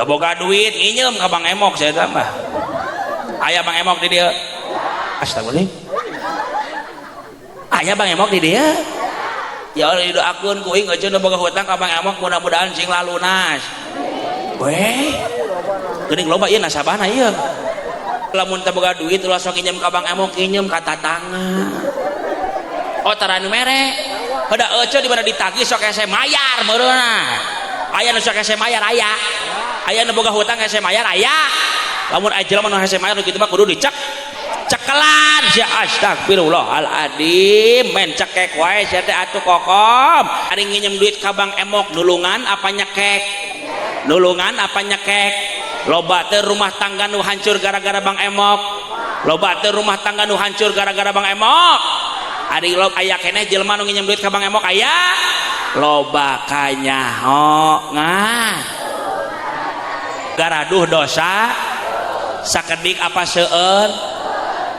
boga duit injem ke Bang Emok saya tambah ayah Bang Emok di dia astagfirullah ayah Bang Emok di dia ya Allah didoakeun ku aing aja boga hutang ka Bang Emok mudah-mudahan sing lalunas weh geuning loba ieu nasabahna ieu lamun teu boga duit ulah sok injem ka Bang Emok injem ka tatangga oh tara nu mere heuda ece di mana ditagih sok hese mayar meureunna aya nu sok hese mayar aya nu boga hutang hese mayar aya lamun aya jelema nu hese mayar kitu mah kudu dicek cekelan sia astagfirullahaladzim men cekek wae sia teh atuh kokom ari nginjem duit ka Bang Emok nulungan apa nyekek nulungan apa nyekek loba teh rumah tangga nu hancur gara-gara Bang Emok loba teh rumah tangga nu hancur gara-gara Bang Emok ari aya keneh jelema nu nginjem duit ka Bang Emok aya loba kanyaho ngah garaduh dosa sakedik apa seueur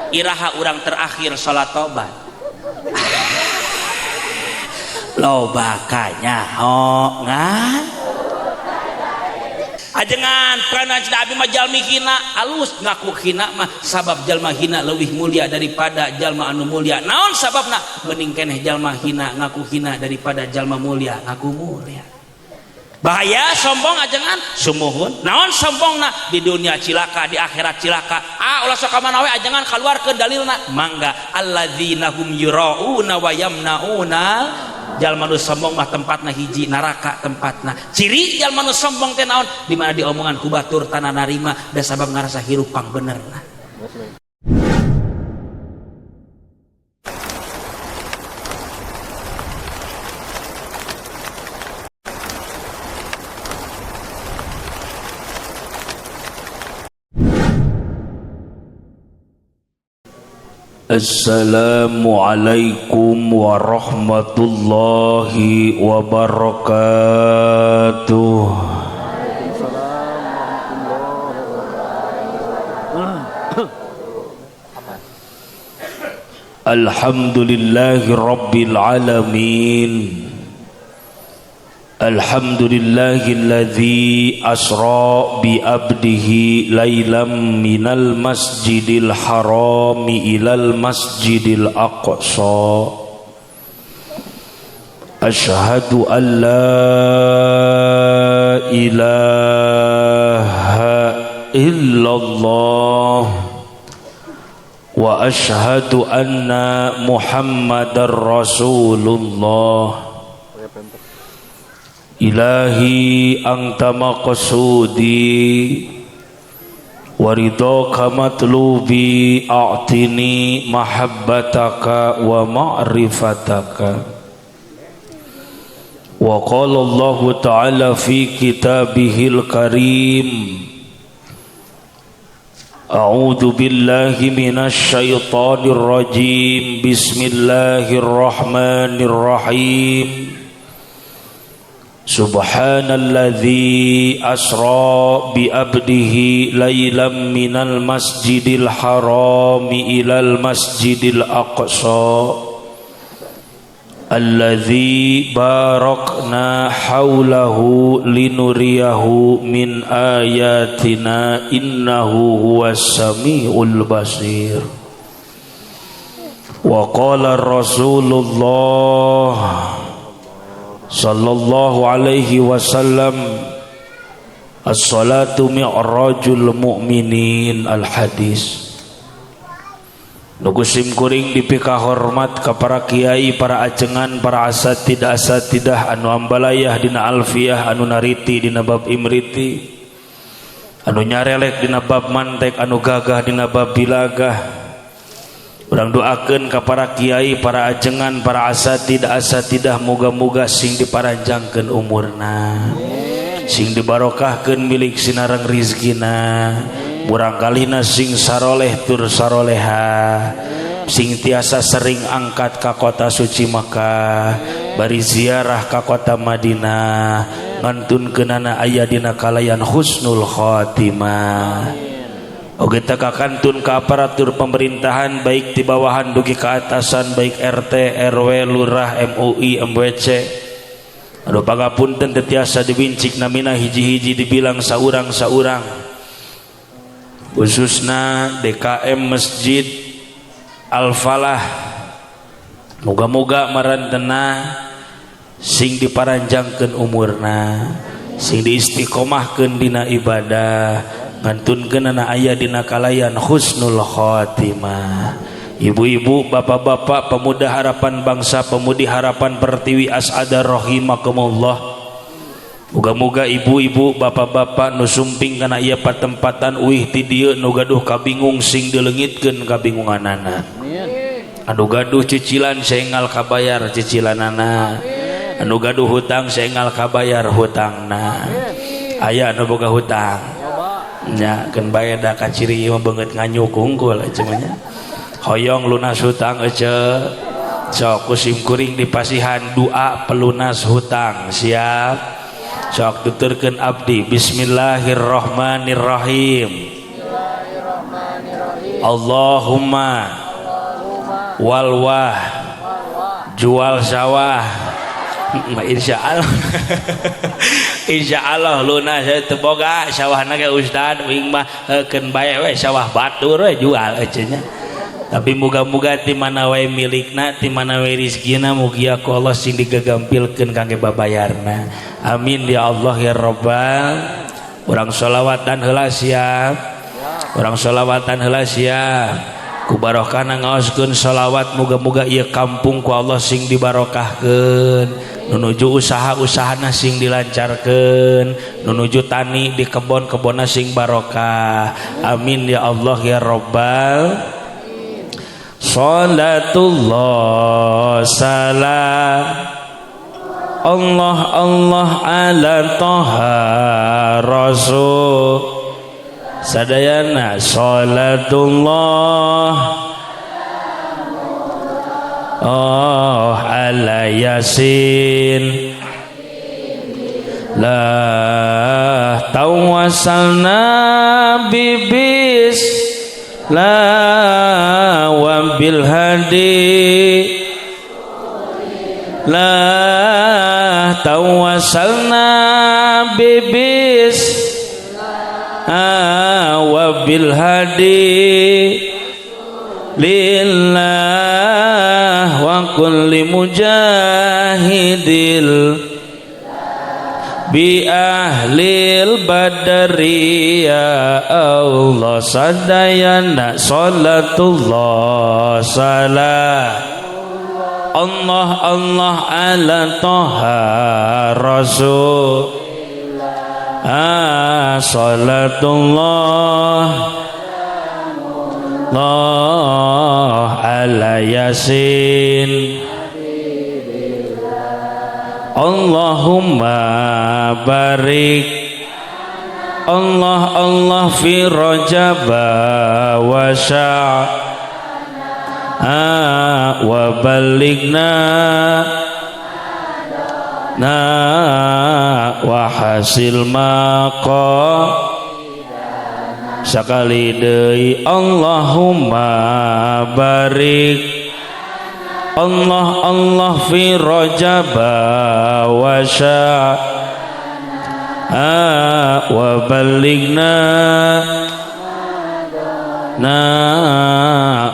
iraha urang terakhir salat tobat loba kanyaho ngan ajengan kana abi mah jalmi hina alus ngaku hina mah sabab jalma hina leuwih mulia daripada jalma anu mulia naon sababna mending keneh jalma hina ngaku hina daripada jalma mulia ngaku mulia bahaya sombong ajengan sumuhun naon sombongna di dunia cilaka di akhirat cilaka ulah sok ka mana we ajengan kaluarkeun dalilna mangga alladzina hum yurauna wa yamnauna jalma nu sombong mah tempatna hiji neraka tempatna ciri jalma nu sombong teh naon di mana diomongan ku batur tanah narima da sabab ngarasa hirup pang benerna Assalamualaikum warahmatullahi wabarakatuh. Alhamdulillahi rabbil alamin. Alhamdulillahilladzi asra bi abdihi lailam minal masjidil harami ilal masjidil aqsa. Asyhadu an la ilaha illallah wa asyhadu anna Muhammadar Rasulullah. Ilahi anta maqsudi waridaka matlubi a'tini mahabbataka wa ma'rifataka wa qala Allah ta'ala fi kitabihil karim a'udzu billahi minasy syaithanir rajim bismillahirrahmanirrahim Subhanalladzi asra bi abdihi lailam minal masjidil harami ilal masjidil aqsa alladzi barakna haulahu linuriyahu min ayatina innahu huwas samiul basir wa qala Rasulullah sallallahu alaihi wasallam as-salatu mi'rajul mu'minin al-hadis nugusim kuring dipika hormat ka para kiai para ajengan para asatidah anu ambalayah dina alfiyah anu nariti dina bab imriti anu nyarelek dina bab mantek anu gagah dina bab bilagah urang doakeun ka para kiai, para ajengan, para asatidah moga-moga sing diparanjangkeun umurna, sing dibarokahkeun milik sinareng rizkina, murangkalina sing saroleh tur saroleha, sing tiasa sering angkat ka kota suci Makkah, bari ziarah ka kota Madinah, ngantunkeunana aya dina kalayan husnul khotimah. Oge takakantun ka aparatur pemerintahan baik di bawahan dugi ke atasan baik RT, RW, lurah, MUI, MWC anu pangapunten teu tiasa dibincik namina hiji-hiji dibilang saurang-saurang, khususna DKM Masjid Al-Falah. Moga-moga marantena sing diparanjangkeun umurna, sing diistiqomahkeun dina ibadah, ngantunkeun na aya dina kalayan husnul khotimah. Ibu-ibu, bapak-bapak, pemuda harapan bangsa, pemudi harapan Pertiwi As'ada rahimakumullah. Moga-moga ibu-ibu, bapak-bapak nu sumping kana ieu patempatan uih ti dieu nu gaduh kabingung sing dileungitkeun kabingunganana. Anu gaduh cicilan saenggal kabayar cicilanana. Anu gaduh hutang saenggal kabayar hutangna. Aya anu boga hutang nya keun bae da ka ciri ieu beungeut nganyuk unggul aja mah nya. Hoyong lunas hutang aja. Sok kusim kuring dipasihan doa pelunas hutang. Siap? Sok tuturkeun abdi. Bismillahirrahmanirrahim. Allahumma walwah jual sawah. Insyaallah insyaallah lunas teu boga sawahna ge ustad uing mah keun bae we sawah batur we jual euy nya. Tapi muga-muga ti mana wae milikna, ti mana wae rezekina mugia ku Allah sing digagampilkeun kangge babayarna. Amin ya Allah ya Rabbal. Urang sholawatan heula siap. Urang sholawatan heula siap. Ku barokahna ngaoskeun sholawat muga-muga ieu kampung ku Allah sing dibarokahkeun, nunuju usaha-usahana sing dilancarkeun, nunuju tani di kebon-kebonna sing barokah. Amin ya Allah ya Rabbal. Salatullah salam Allah Allah ala Toha Rasul sadayana salatullah oh ala yasin la tawassalna bibis la wa bil hadi la tawassalna bibis wa bil hadi lillah wa kulli mujahidil bi ahlil badri ya Allah sadayana salatullah salam Allah Allah ala Toha Rasul salatullah Allah ala yasin Allahumma barik Allah Allah fi Rajab wa Sya'ban wa balighna wa hasil maqam sakali deui Allahumma barik Allah Allah fi Rajab wa Sya'ban wa balighna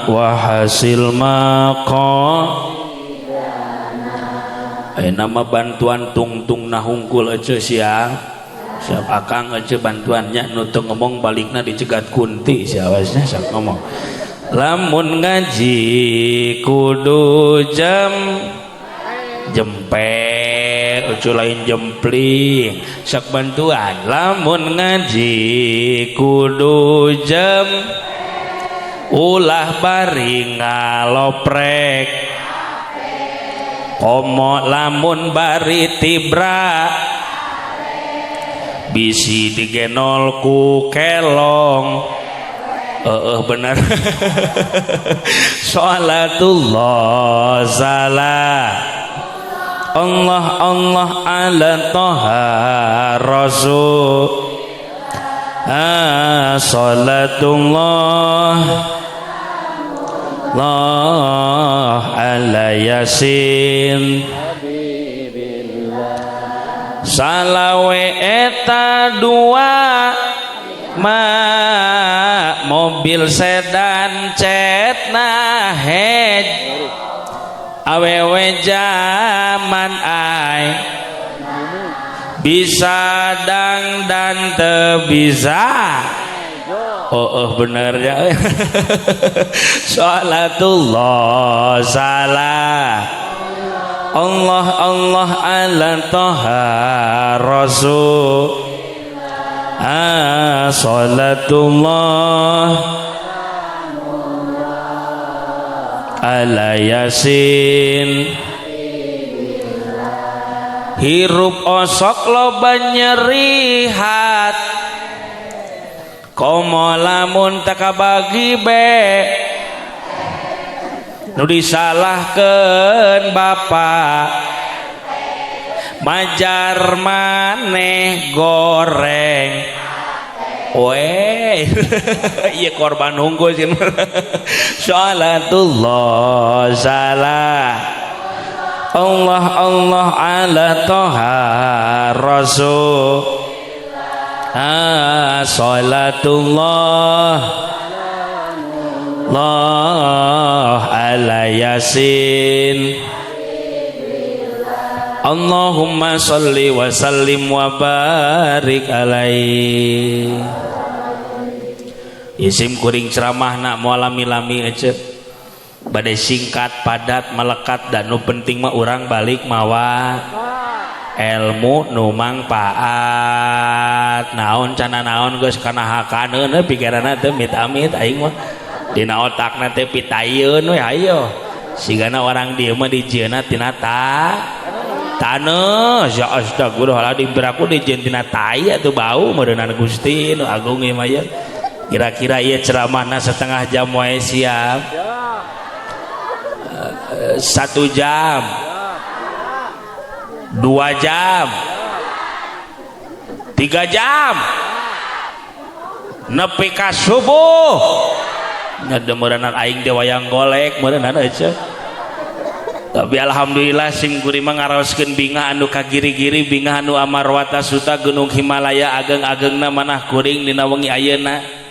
wa hasil maqam. Nama bantuan tungtung nahungkul aja siap siap akang aja bantuannya nutu ngomong balikna dicegat kunti siawasnya sak ngomong lamun ngaji kudu jempe ucu lain jempling sak bantuan lamun ngaji kudu ulah bari ngaloprek komo lamun bari tibra bisi digenol ku kelong bener salatullah salam Allah Allah ala Toha Rasul salatullah Allah ala yasin salawe eta dua mobil sedan cetna hej awewe zaman ai bisa dang dan teu bisa. Bener ya. Salatullah salam Allah Allah ala toha rasul salatullah ala yasin hirup osok loba nyeri hat komo lamun takabagi be nu disalahkeun bapak majar maneh goreng weh iya korban unggul sih. Salatullah salam Allah Allah ala toha rasul salatullah Allah ala yasin Allahumma salli wa sallim wa barik alaihi. Isim kuring ceramah nak mualami-lami aja badai singkat padat melekat dan nu penting mah urang balik mawa ilmu nu mangpaat naon cana naon geus kana hakaneun pikiranna teu mit-amit aing mah dina otakna teh pitayeun we hayo sigana orang dieu mah dijieunna tina taneuh ya astagfirullahaladzim beraku dijieun tina tai atuh bau meureunna Gusti nu agung ieu mah ya. Kira-kira ieu ceramahna setengah jam wae siap 1 jam 2 jam 3 jam nepi ka subuh ngademeureunna aing teh wayang golek meureunna aja. Tapi alhamdulillah sing kuring mah ngaraoskeun bingah anu kagiri-giri bingah anu amarwata suta gunung Himalaya ageng-agengna manah kuring dina wengi ayeuna.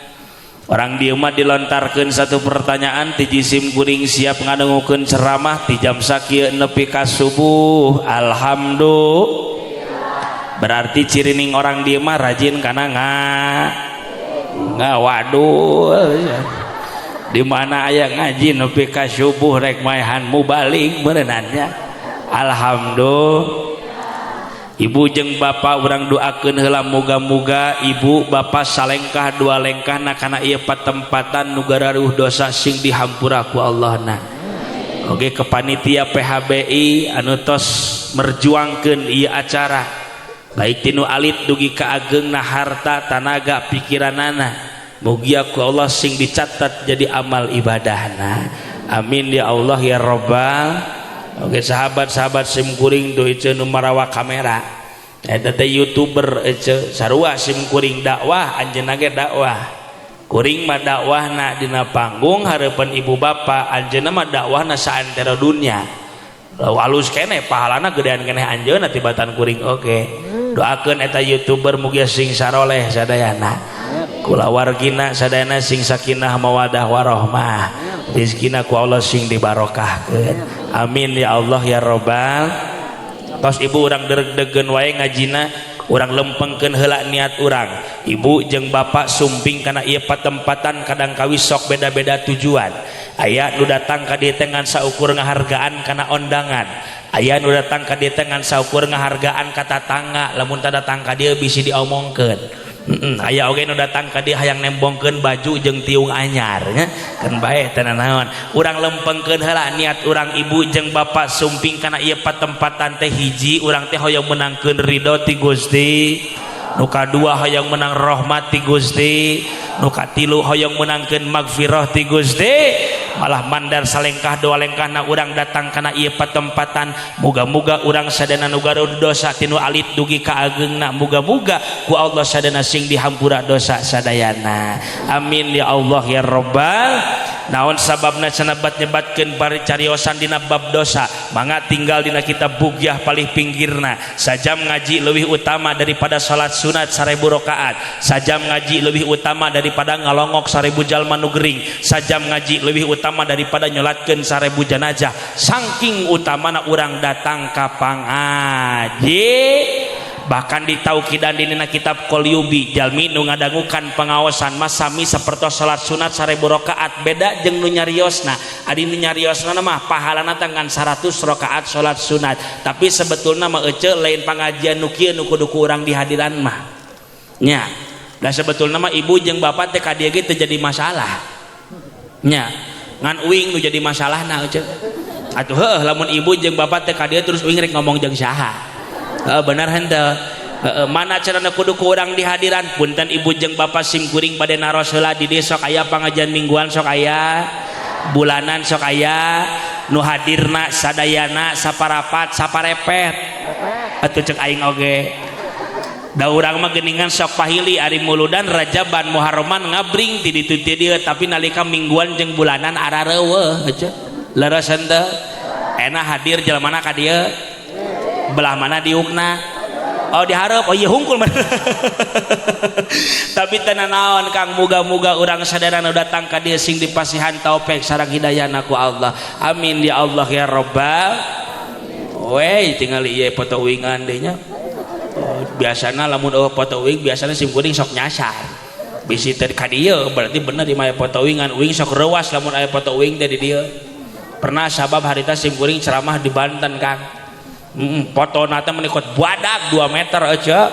Orang dieu mah dilontarkeun satu pertanyaan ti jisim kuring siap ngadengukeun ceramah ti jam sakieu nepi ka subuh. Alhamdulillah. Berarti cirining orang dieu mah rajin kana waduh. Di mana aya ngaji nepi ka subuh rek maehan mubalik beunannya. Alhamdulillah. Ibu jeung bapak urang doakeun heula muga-muga ibu bapak salengkah dua lengkahna kana ieu patempatan nu gararuh dosa sing dihampura ku Allahna. Oge ke panitia PHBI anu tos merjuangkeun ieu acara baik tinu alit dugi ka ageungna harta tanaga pikiranana mugia ku Allah sing dicatat jadi amal ibadahna. Amin ya Allah ya Rabbal. Oke sahabat-sahabat sim kuring do ieu nu marawa kamera eta teh YouTuber ieu sarua sim kuring dakwah anjeunna ge dakwah kuring mah dakwahna dina panggung hareupeun ibu bapa anjeunna mah dakwahna saantero dunya alus keneh pahalana gedean keneh anjeunna tibatan kuring oge doakeun eta YouTuber mugia sing saroleh sadayana kulawargina sadayana sing sakinah mawadah warahmah rezekina ku Allah sing dibarokahkeun. Amin ya Allah ya Rabbal. Tos ibu urang dereg-degen wae ngajina urang lempengkeun heula niat urang. Ibu jeung bapak sumping kana ieu patempatan kadang kawis sok beda-beda tujuan. Aya nu datang ka dieu teh ngan saukur ngahargaan kana ondangan. Aya nu datang ka dieu teh ngan saukur ngahargaan ka tatangga lamun teu datang ka dieu bisi diomongkeun. Aya oge nu datang ka dieu hayang nembongkeun baju jeung tiung anyar nya kan bae teh naon urang lempengkeun heula niat urang ibu jeung bapak sumping kana ieu patempatan teh hiji urang teh hoyong menangkeun ridho ti Gusti nu kadua hoyong menang rahmat ti Gusti nu katilu hoyong menangkeun magfirah ti Gusti malah mandar salengkah dua lengkahna urang datang kana ieu patempatan muga-muga urang sadana nu garuh dosa tinu alit dugi ka ageungna muga-muga ku Allah sadana sing dihampura dosa sadayana. Amin ya Allah ya Rabbal naon sababna canabat nyebatkeun bari cariosan dina bab dosa mangga tinggal dina kitab bugyah palih pinggirna sajam ngaji leuwih utama daripada salat sunat 1000 rakaat sajam ngaji leuwih utama daripada ngalongok 1000 jalma nu gering sajam ngaji leuwih utama daripada nyolatkeun 1000 jenazah saking utamana urang datang ka pangaji bahkan ditaukidan dina kitab Qolyubi jalmi nu ngadangukan pengaosan mah sami sapertos salat sunat 1000 rakaat beda jeung nu nyariosna adi nu nyariosna mah pahalana tangan 100 rakaat salat sunat tapi sebetulna mah ece lain pangajian nu kieu nu kudu ku urang di hadiran mah nya da sebetulna mah ibu jeung bapak teh ka dieu ge teu jadi masalah nya ngan uing nu jadi masalahna ece atuh heuh lamun ibu jeung bapak teh ka dieu terus uing rek ngomong jeung saha benar henteu mana carana kudu ku urang di hadiran punten ibu jeung bapak simkuring bade naros heula di dieu sok aya pangajian mingguan sok aya bulanan sok aya nu hadirna sadayana saparapat saparepet atuh ceuk aing oge da urang mah geuningan sok pahili ari muludan Rajaban Muharraman ngabring ti ditu ti dieu tapi nalika mingguan jeung bulanan arareueuh aja leres henteu ena hadir jelmana ka dieu belah mana diukna oh diharap oh iya hungkul tapi tenan naon Kang muga-muga urang sadayana datang ka dieu sing dipasihan taufik sareng hidayahna ku Allah amin ya Allah ya rabbal we tinggal ieu foto uingan deui nya biasana lamun foto uing biasana sim kuring sok nyasar bisi teh ka dieu berarti bener di maya foto uingan uing sok reuas lamun aya foto uing teh di dieu pernah sabab harita sim kuring ceramah di Banten Kang foto nate menikot badak 2 meter aja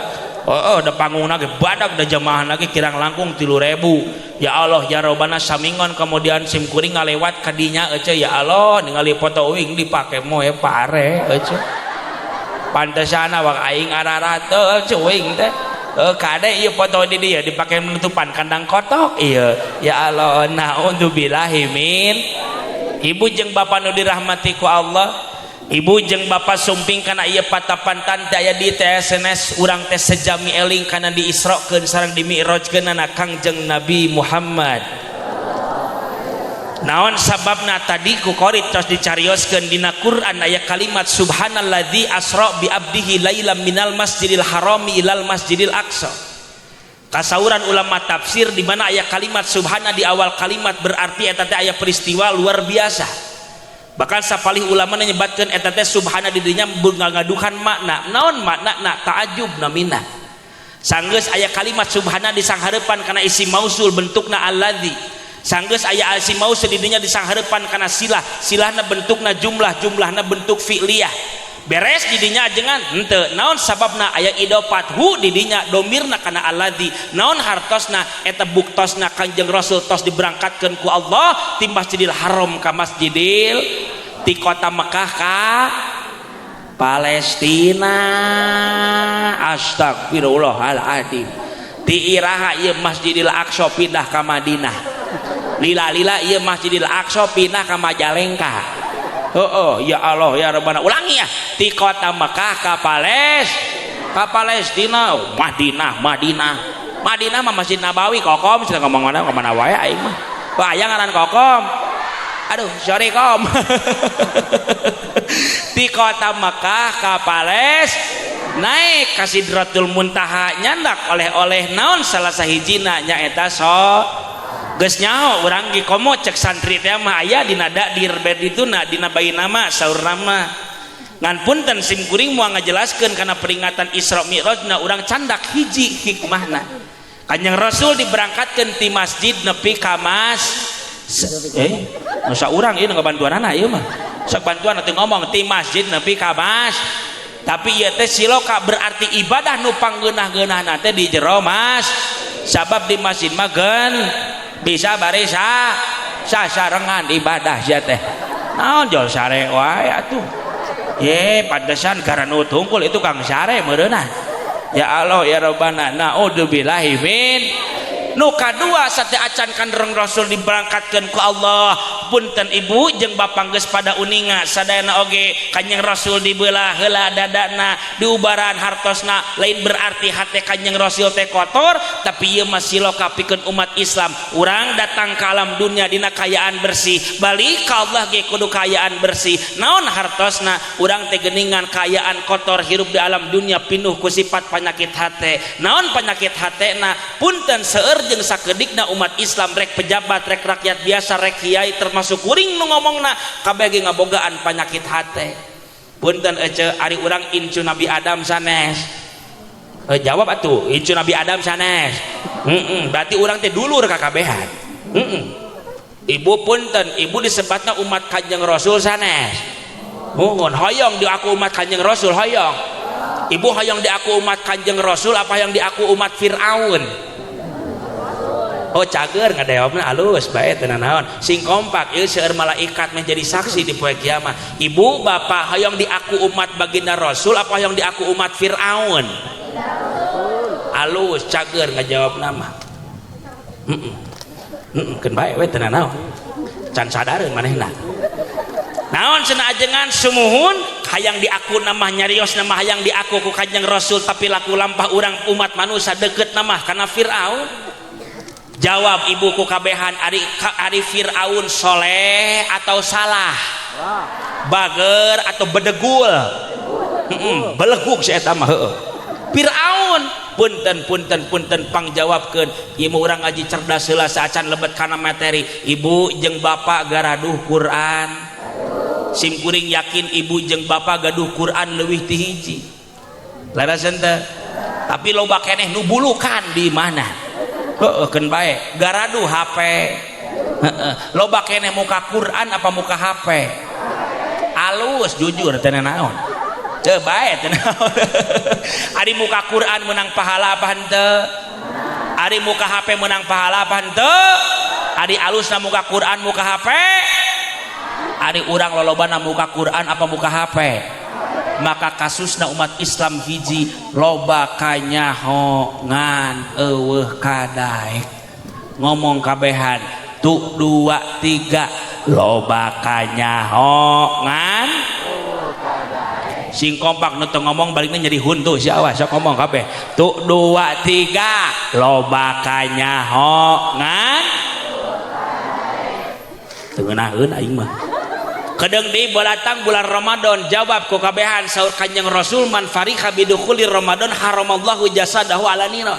da panggungna ge badak da jamaahna ge kirang langkung 3000 ya Allah ya Rabbana samingon kemudian sim kuring ngalewat ka dinya aja ya Allah ningali foto uing dipake moe pare aja pantesana wak aing ararata cuing teh kade ieu foto di dieu dipake menutupan kandang kotok ieu ya Allah naudzubillahi min ibu jeung bapak nu dirahmati ku Allah ibu jeung bapak sumping kana ieu patapantan teh aya di TSNS urang teh sejami eling kana di Israkeun sareng di Mi'rajkeun na Kangjeng Nabi Muhammad naon sababna tadi ku qorit tos dicarioskeun dina Quran aya kalimat subhanalladzi asra bi abdihi lailam minal masjidil harami ilal masjidil aqsa kasauran ulama tafsir di mana aya kalimat subhana di awal kalimat berarti eta teh aya peristiwa luar biasa bahkan sapalih ulama nyebatkeun eta teh subhana di dinya ngadukan makna naon makna ta'ajub namina sanggeus aya kalimat subhana di sanghareupan kana isim mausul bentukna alladzi sanggeus aya isim mausul di dinya di sanghareupan kana silahna bentukna jumlahna bentuk fi'liyah beres di dinya ajengan henteu naon sababna aya idofat hu di dinya domirna kana alladzi naon hartosna eta buktosna Kanjeng Rasul tos diberangkatkeun ku Allah ti Masjidil Haram ka Masjidil ti kota Mekah ka Palestina astagfirullahaladzim ti iraha ieu Masjidil Aqsa pindah ka Madinah lila-lila ieu Masjidil Aqsa pindah ka Majalengka ya Allah ya Rabbana ulangi ya ti kota Mekah ka Palestina Madinah mah Masjid Nabawi kokom cenah ngomong mana wae aing mah aya ngaran kokom aduh sorry kom ti kota Mekah ka naik ka Sidratul Muntaha nyandak oleh-oleh naon salah sahijina nyaeta geus nyaho urang ge komo cek santri teh mah aya dina dakdir bed dituna dina bayi nama saur nama ngan punten sim kuring moal ngajelaskeun kana peringatan Isra Mi'rajna urang candak hiji hikmahna Kanjeng Rasul diberangkatkeun ti masjid nepi ka masa urang ieu ngabantuanana ieu mah sok bantuan atuh ngomong ti masjid nepi ka tapi ieu teh siloka berarti ibadah nu panggeunah-geunahna teh di jero sabab di masjid mah geun bisa bari sasarengan ibadah sia teh naon jol sare wae atuh ye pantesan garanu tungkul itu Kang sare meureunna ya Allah ya Rabbana naudzubillahi min nu kadua sate acan Kanjeng Rasul diberangkatkeun ku Allah punten ibu jeung bapak geus pada uninga sadayana oge Kanjeng Rasul dibelah heula dadana diubaran hartosna lain berarti hate Kanjeng Rasul teh kotor tapi ieu masih siloka pikeun umat Islam urang datang ke alam dunia dina kayaan bersih balik ka Allah ge kudu kayaan bersih naon hartosna urang teh geuningan kayaan kotor hirup di alam dunia pinuh ku sifat penyakit hate naon penyakit hatena punten seueur jeung sakeudikna umat Islam rek pejabat rek rakyat biasa rek kiai termasuk kuring nu ngomongna kabeh ge ngabogaan penyakit hate punten ece ari urang incu Nabi Adam sanes jawab atuh incu Nabi Adam sanes berarti urang teh dulur kakabehan ibu punten ibu disebutna umat Kanjeng Rasul sanes mohon hoyong diaku umat Kanjeng Rasul hoyong ibu hoyong diaku umat Kanjeng Rasul apa yang diaku umat Fir'aun oh cager ngadewabna alus bae teu naon sing kompak ieu seueur malaikat menjadi saksi di poe kiamat ibu bapak hoyong diaku umat baginda Rasul apa hoyong diaku umat Fir'aun alus cager ngajawabna mah keun bae we teu naon can sadareun manehna naon cenah ajengan sumuhun hayang diaku nama nyarios nama hayang diaku ku Kanjeng Rasul tapi laku lampah urang umat manusia deket nama karena Fir'aun jawab ibuku kabehan ari Fir'aun soleh atau salah bager atau bedegul beleguk si eta mah heueuh Fir'aun punten pangjawabkeun ieu mah urang ngaji cerdas heula saacan lebet kana materi ibu jeung bapak garaduh Quran sim kuring yakin ibu jeung bapak gaduh Quran leuwih ti hiji larasan teh tapi loba keneh nu bulukan di mana keun bae garadu HP loba keneh muka Quran apa muka HP alus jujur teu naon teu bae teu naon ari muka Quran menang pahala apa henteu ari muka HP menang pahala apa henteu ari alusna muka Quran muka HP ari urang lolobana muka Quran apa muka HP maka kasusna umat Islam hiji loba kanyahongan eueuh kadaek ngomong kabehan tu 2 3 loba kanyahongan sing kompak nu teu ngomong balikna nyeri huntu si awas sok ngomong kabeh tu 2 3 loba kanyahongan teu ngeunaheun aing mah kedeng di balatang bulan Ramadan jawab ku kabehan saur Kanjeng Rasul man farikha bidukhuli Ramadan haramallahu jasadahu ala niran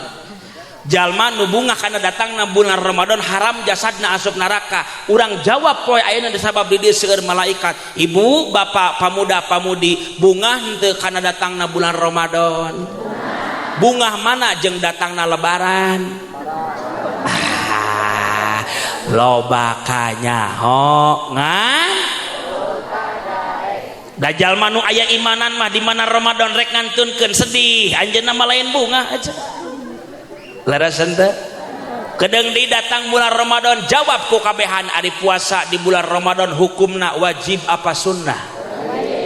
jalma nu bungah kana datangna bulan Ramadan haram jasadna asup neraka urang jawab poe ayeuna disabab di dieu seueur malaikat ibu bapak pamuda pamudi bungah henteu kana datangna bulan Ramadan bungah mana jeung datangna lebaran loba kanyahongan dajal manu aya imanan mah di mana Ramadan rek ngantunkeun sedih anjeunna mah lain bunga aja larasan teh kedeng di datang bulan Ramadan jawab ku kabehan ari puasa di bulan Ramadan hukumna wajib apa sunnah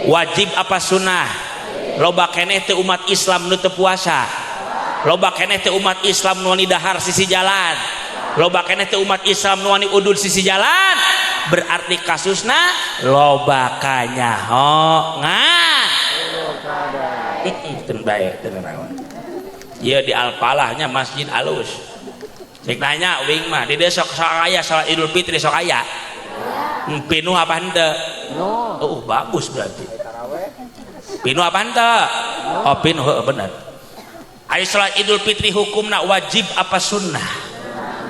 wajib apa sunnah loba keneh teh umat Islam nu teu puasa loba keneh teh umat Islam nu wani dahar sisi jalan loba keneh teh umat Islam nu wani udud sisi jalan berarti kasusna loba kanyahongan bae teu naon ieu di Al-Falahnya masjid alus cek nanya wing mah di dieu sok aya salat Idul Fitri sok aya pinuh apa henteu oh bagus berarti pinuh apa henteu oh pinuh heuh bener aya salat Idul Fitri hukumna wajib apa sunnah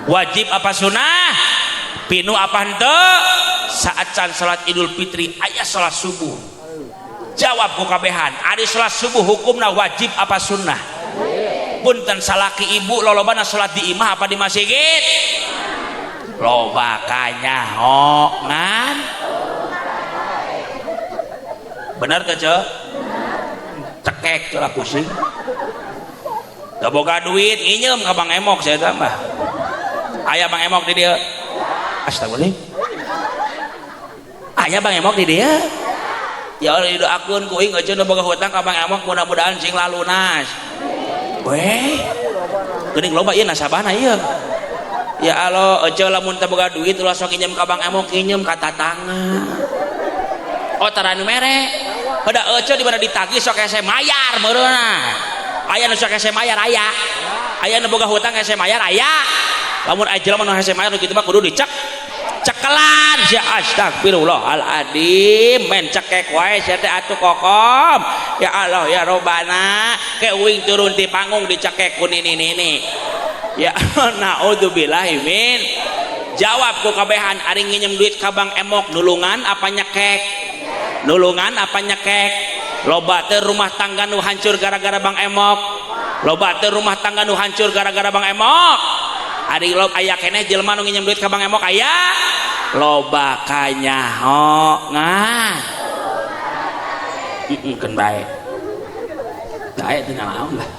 wajib apa sunnah pinuh apa henteu saat can salat Idul Fitri aya salat subuh jawab ku kabehan ari salat subuh hukumna wajib apa sunnah punten salaki ibu lolobana salat di imah apa di masjid loba kanyahongan bener teh ce cekek celah pusing teu boga duit nginyeum ka Bang Emok saya tambah aya Bang Emok di dieu astagfirullah aya Bang Emok di dieu ya Allah didoakeun ku aing aja boga hutang ka Bang Emok mudah-mudahan sing lalunas weh geuning loba ieu nasabahna ieu Ya Allah, ece lamun teu boga duit ulah sok nginjem ka Bang Emok nginjem ka tatangga. Oh taranu mere. Pada ece di mana ditagih sok ese mayar meureunna. Aya nu sok ese mayar aya. Aya nu boga hutang ese mayar aya. Lamun aya jelema nu ese mayar kitu mah kudu dicek cekelan sia astagfirullahaladzim men cekek wae sia teh atuh kokom. Ya Allah ya Robbana ke uing turun ti panggung dicekek ku nini. Ya naudzubillahi min. Jawab ku kabehan ari nginjem duit ka Bang Emok nulungan apa nyekek? Nulungan apa nyekek? Loba teh rumah tangga nu hancur gara-gara Bang Emok. Loba teh rumah tangga nu hancur gara-gara Bang Emok. Ari lob aya keneh jelema nu nginjem duit ka Bang Emok aya. Loba kanyaho ngah. Keun bae. Bae teh naon lah.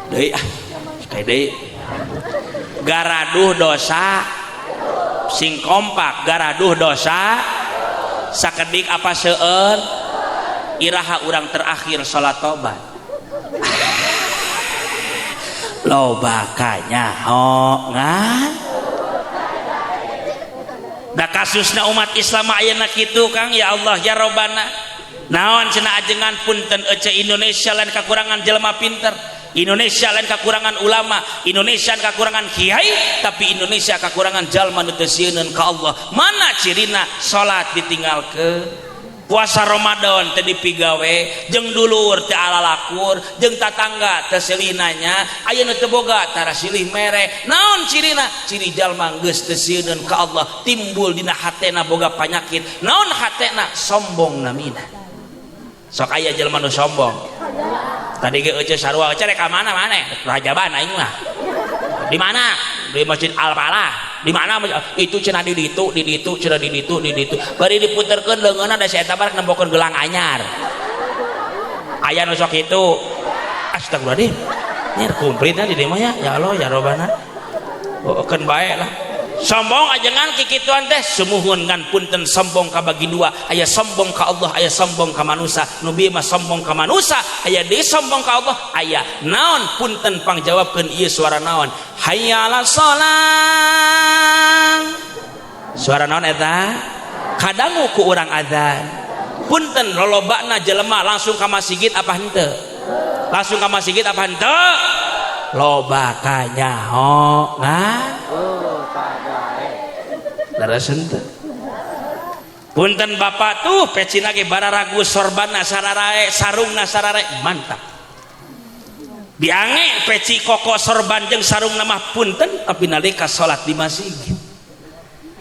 Deui ah. Deui. Garaduh dosa sing kompak garaduh dosa sakedik apa seueur iraha urang terakhir salat tobat. Loba kanyaho ngan da kasusna umat Islam ayeuna kitu Kang ya Allah ya Robbana naon cenah ajengan punten ece Indonesia lain kakurangan jelema pinter Indonesia lain kekurangan ulama Indonesia kekurangan kiai tapi Indonesia kekurangan jalma nu teu sieun ka Allah mana cirina salat ditinggalkeun puasa Ramadan teu dipigawe jeung dulur teu alalakur jeung tatangga teu silih nanya aya nu teu boga tara silih mere naon cirina ciri jalma geus teu sieun ka Allah timbul dina hatena boga panyakit naon hatena sombong namina sok aya jalma nu sombong tadi ge ece sarua ece rek ka mana rajaban aing mah di mana di Masjid Al-Falah di mana itu cenah di ditu cenah di ditu bari diputerkeun leungeunna da si eta barak nembokeun gelang anyar aya nu sok kitu astagfirullahaladzim nya kumplitna di dieu mah ya Allah ya Robbana keun bae lah sombong ajengan kikituan teh sumuhun ngan punten sombong ka bagi dua aya sombong ka Allah aya sombong ka manusia nu bieu mah sombong ka manusia aya deui sombong ka Allah aya naon punten pangjawabkeun ieu suara naon hayya 'alas shalah suara naon eta kadangu ku urang adzan punten lolobana jelema langsung ka masjid apa henteu langsung ka masjid apa henteu loba kanyaho ngan daraseun teh punten bapak tuh pecina ge bararagu sorbanna sararae sarungna sararae mantap diange peci koko sorban jeung sarungna mah punten tapi nalika salat di masjid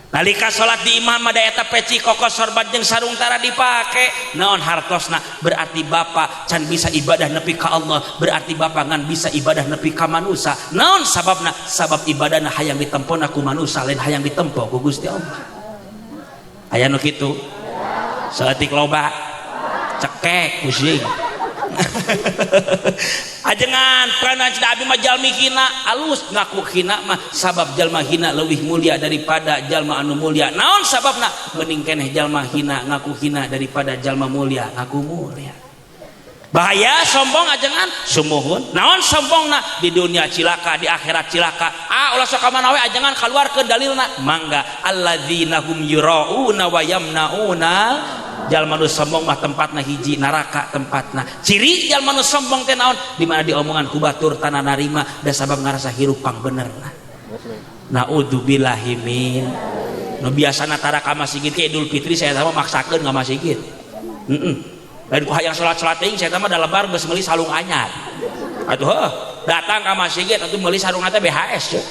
nalika salat di imam ada eta peci koko sorban jeung sarung tara dipake naon hartosna berarti bapak can bisa ibadah nepi ka Allah berarti bapak ngan bisa ibadah nepi ka manusia naon sababna sabab ibadahna hayang ditempona ku manusia lain hayang ditempo ku Gusti Allah aya nu kitu saeutik loba cekek pusing ajengan pernah cina abi mah jalmi hina alus ngaku hina mah sabab jalma hina leuwih mulia daripada jalma anu mulia naon sababna mending keneh jalma hina ngaku hina daripada jalma mulia ngaku mulia bahaya sombong ajengan sumuhun naon sombongna di dunia cilaka di akhirat cilaka ulah sok ka mana we ajengan kaluarkeun dalilna mangga alladzina hum yurauna wa yamnauna jalma nu sombong mah tempatna hiji neraka tempatna ciri jalma nu sombong teh naon di mana diomongan ku batur tanah narima da sabab ngarasa hirup pang benerna naudzubillahi min nu biasana tara ka masjid ke Idul Fitri saya mah maksakeun ka masjid lain ku hayang salat-salat teuing saya mah da lebar geus meuli sarung anyar atuh datang ka masjid atuh meuli sarung teh BHS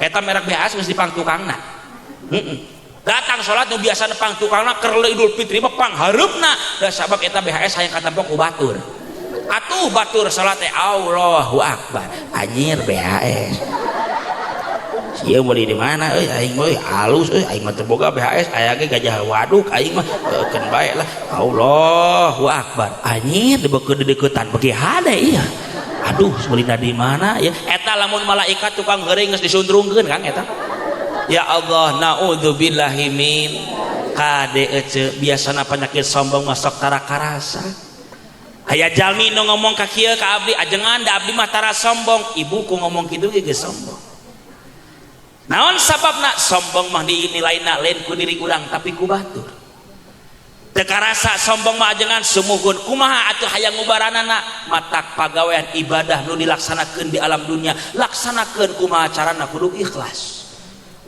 eta merek BHS geus dipang tukangna datang sholat nu biasa nepang tukangna keur Idul Fitri mah panghareupna da sabab eta BHS hayang katampo ku batur atuh batur sholat teh Allahu Akbar anjir BHS ieu meuli di mana euy aing mah halus euy aing mah teu boga BHS aya ge gajah waduk aing mah keun bae lah Allahu Akbar anjir dibeukeun dideuketan bagi hade ieu aduh meuli di mana ya eta lamun malaikat tukang geuring geus disundrungkeun Kang eta ya Allah naudzubillahi min kade ece biasana penyakit sombong masuk tara karasa aya jalmi nu ngomong ka kieu ka abdi ajengan da abdi mah tara sombong ibuku ngomong kitu ge geus sombong Naon sababna? Sombong mah dinilaina lain ku diri urang tapi ku batur. Teu karasa sombong mah ajengan sumuhun kumaha atuh hayang ngubaranana matak pagawean ibadah nu dilaksanakeun di alam dunia laksanakeun kumaha carana kudu ikhlas.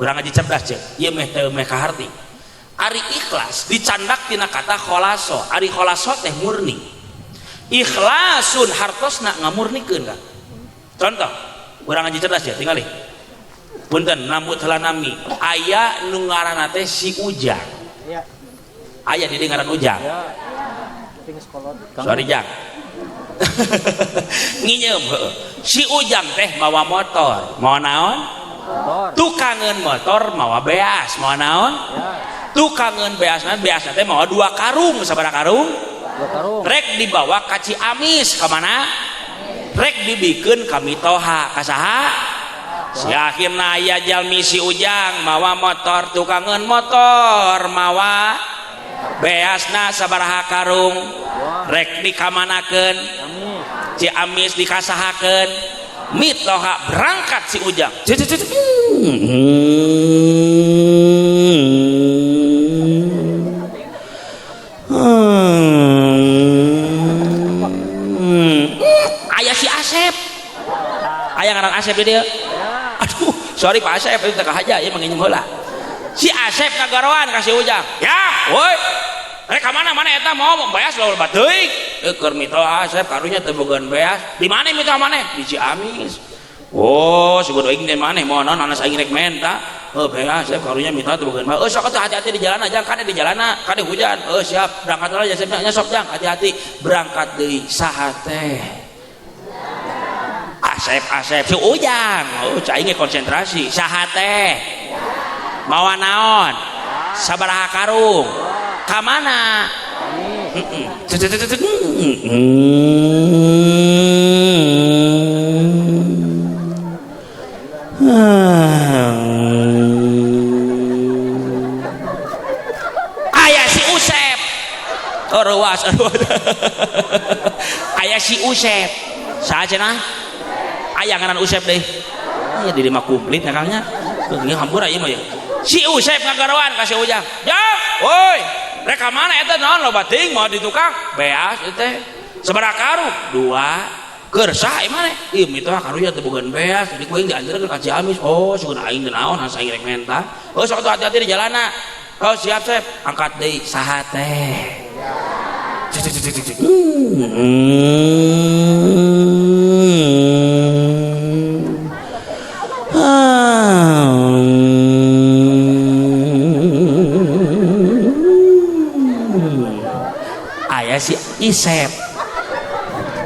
Urang ngaji cerdas ceuk ieu meh teu meh kaharti. Ari ikhlas dicandak tina kata kholaso. Ari kholaso teh murni. Ikhlasun hartosna ngamurnikeun kan. Contoh, urang ngaji cerdas ya tingali. Punten nambut heula nami aya nu ngaranna teh si Ujang. Iya. Aya di ngaran Ujang. Iya. Sorry Jang. Nginyeum heueuh. Si Ujang teh mawa motor, mawa naon? Motor. Tukangeun motor mawa beas, mawa naon? Ya. Tukangeun beasna teh mawa 2 karung, sabaraha karung? 2 karung. Rek dibawa ka Ciamis ka mana? Rek dibikeun ka Mitoha, ka saha? Si akhirna aya jalmi si Ujang mawa motor, tukangeun motor mawa beasna sabaraha karung? Rek dikamanakeun? Ciamis dikasahakeun? Mitoha berangkat si Ujang. Aya si Asep. Aya ngaran Asep di dieu. Aduh, sorry Pak Asep itu teh kahaja ieu manginjem heula. Si Asep ngagaroan ka si Ujang. Ya, woi. Rek ka mana eta mau beas lawan bateuing. Keur mitoha Asep karunya teu bogaan beas. Di mana mitoha maneh? Di Ciamis. Oh, sugan aing teh maneh moal naon anas aing rek menta. Beas Asep karunya mitoha teu bogaan beas. Sok atuh hati-hati di jalan aja, kade di jalanna, kade hujan. Siap, berangkat heula Asepnya sok Jang, hati-hati. Berangkat deui saha teh? Asep si Ujang. Cai ge konsentrasi. Saha teh? Mawa naon? Sabaraha karung? Ka mana? Aya si Usep. Ruas. Aya si Usep. Saha cenah? Aya ngaran Usep deui. Aya di mah kumplit ya Kangnya. Geus hampura ieu mah ya. Si Usep ngagaroan ka si Ujang. Jang, woi, rek ka mana eta naon loba ting mau ditukang? Beas ieu teh. Sabaraha karung? 2. Keur saha ieu maneh? Ieu mitoha karunya teu bogaan beas, jadi kuing dianjeurkeun ka Ciamis. Oh, sugeun aing teh naon asa aing rek menta. Oh, sok atuh hati-hati di jalanna. Oh, siap Sep. Angkat deui saha teh? Aya si Isep.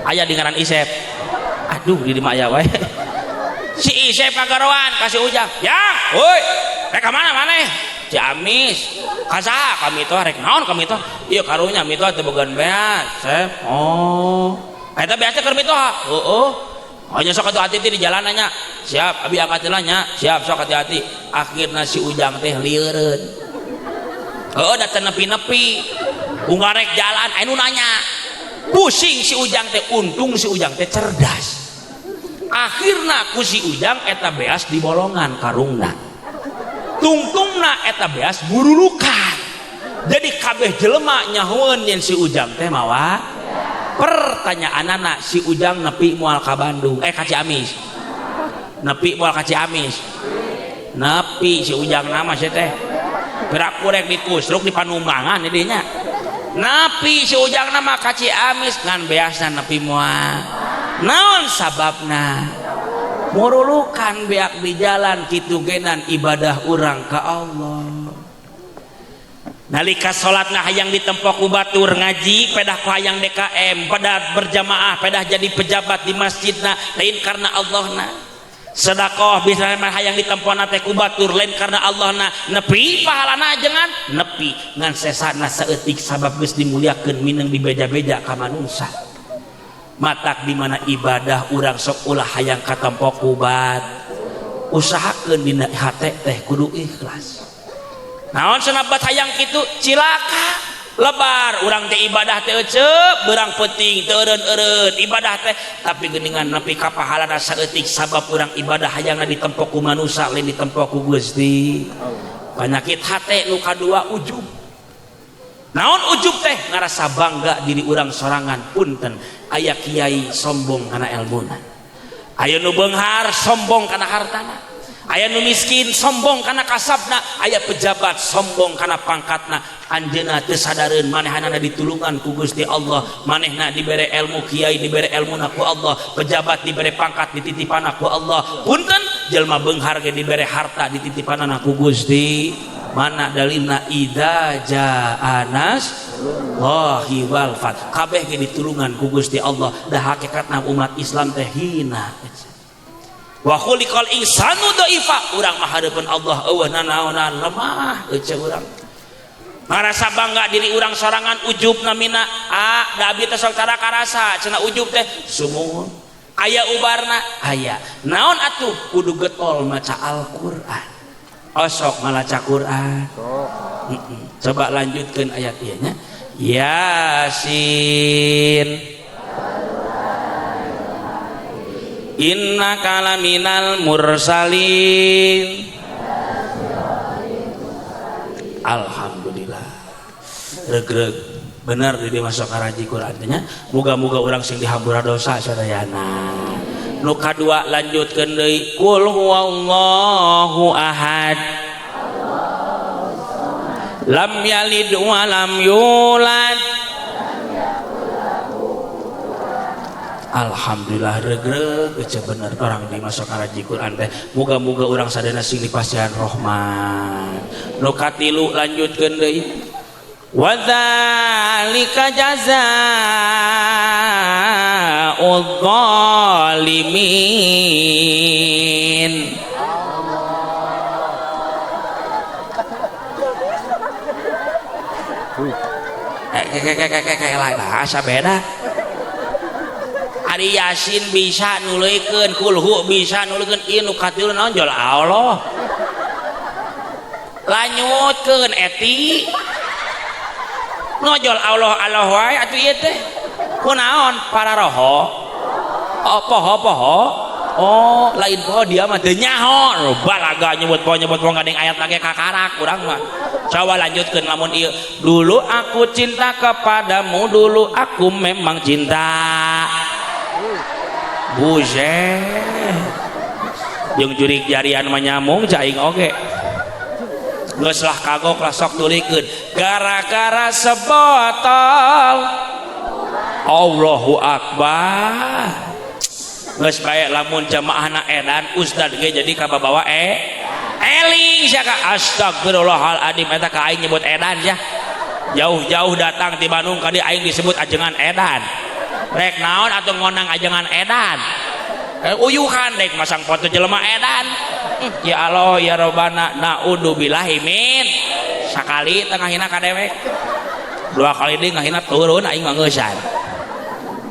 Aya di ngaran Isep. Aduh di dieu aya wae. Si Isep ngagaroan ka si Ujang. Ya, woi. Rek ka mana maneh? Ciamis. Ka saha? Ka mitoha rek naon ka mitoha? Ieu karunya mitoha teu bogaan beas, Sep. Oh. Eta beasnya keur mitoha. Heueuh. Hanya sok atuh hati-hati di jalan nya. Siap, abi angkat heula nya. Siap, sok hati-hati. Akhirna si Ujang teh lieureun. Heueuh da teu nepi-nepi. Ungarek jalan anu nanya. Pusing si Ujang teh, untung si Ujang teh cerdas. Akhirna ku si Ujang eta beas di bolongan karungna. Tungtungna eta beas burulukan. Jadi kabeh jelema nyahoeun yen si Ujang teh mawa. Pertanyaanana si Ujang nepi moal ka Bandung, ka Ciamis. Nepi moal ka Ciamis. Nepi si Ujang nama si teh. Gerak kurek dikusruk di Panumbangan di dinya. Nepi si Ujang nama ka Ciamis ngan beasna nepi moal. Naon sababna? Murulukan beak di jalan kitu genan ibadah urang ka Allah. Nalika salatna hayang ditempo ku batur ngaji pedah ku hayang DKM pedah berjamaah pedah jadi pejabat di masjidna lain karena Allahna. Sedekah bisa hayang ditempona teh ku batur lain karena Allahna nepi pahalana ajengan nepi ngan sesana saeutik sabab geus dimuliakeun mineng dibeja-beja ka manusia. Matak di mana ibadah urang sok ulah hayang katempo ku bat. Usahakeun dina hate teh kudu ikhlas. Naon senabat hayang kitu cilaka lebar urang teh ibadah teh cep berang penting teureun-eureun ibadah teh tapi geuningan nepi ka pahalana saeutik sabab urang ibadah hayangna ditempo ku manusia lain ditempo ku Gusti. Penyakit hate nu kadua ujub. Naon ujub teh ngarasa bangga diri urang sorangan punten aya kiai sombong kana elmuna. Aya nu beunghar sombong kana hartana. Aya nu miskin sombong kana kasabna, aya pejabat sombong kana pangkatna. Anjeunna teu sadareun manehanana ditulungan ku Gusti Allah, manehna dibere ilmu kiai dibere ilmuna ku Allah, pejabat dibere pangkat dititipanna ku Allah. Punten jelma beunghar ge dibere harta dititipanana ku Gusti. Mana dalilna idza jaa nasrullahi wal fath. Kabeh ge ditulungan ku Gusti Allah. Da hakikatna umat Islam teh hina. Wa khuliqal insanu dhaifa, urang mah hareupeun Allah eueuh nanaonan lemah eueuh urang. Ngarasa bangga diri urang sorangan ujub namina da abdi teh sok cara karasa cenah ujub teh sumuhun. Aya ubarna aya. Naon atuh kudu getol maca Al-Qur'an. Osok malaca Qur'an. Coba lanjutkeun ayat ieu nya. Yasin innaka laminal mursalin. Alhamdulillah regreg bener di masuk karaji Quran nya. Muga-muga urang sing dihampura dosa sadayana. Nu kadua lanjutkeun deui qul huwallahu ahad lam yalid wa lam yulad. Alhamdulillah regreg ece bener orang di masuk karaji Quran teh. Muga-muga urang sadana sing dipasihan rahman. Nu katilu lanjutkeun deui wa dzalika jazaa'udz zalimin. Asa beda. Ari Yasin bisa nuluykeun, kulhu bisa nuluykeun, ieu nu katilu naon jol Allah. Lanjutkeun eti. Nojol Allah Allah wae atuh ieu teh. Kunaon para roho? Oh poho-poho. Oh, lain poho dia mah teu nyaho. Balaga nyebut poho ngadeng ayat lagi kakarak urang mah. Coba lanjutkeun lamun ieu. Dulu aku cinta kepadamu, dulu aku memang cinta. Buset. Jeung jurig jarian mah nyamung caing oge. Geus lah kagok lah sok tulikeun. Gara-gara sebotol Allahu Akbar. Geus bae lamun jamaahna edan ustad ge jadi kababawa eling sia ka astagfirullahaladzim eta ka aing nyebut edan sia. Jauh-jauh datang ti Bandung ka dieu aing disebut ajengan edan. Rek naon atuh ngonang ajengan edan. Uyuhan dek masang foto jelema edan. Ya Allah ya Rabbana naudzubillahi min. Sakali tengahina ka dewek. Dua kali deui ngahina turun aing mangeusan.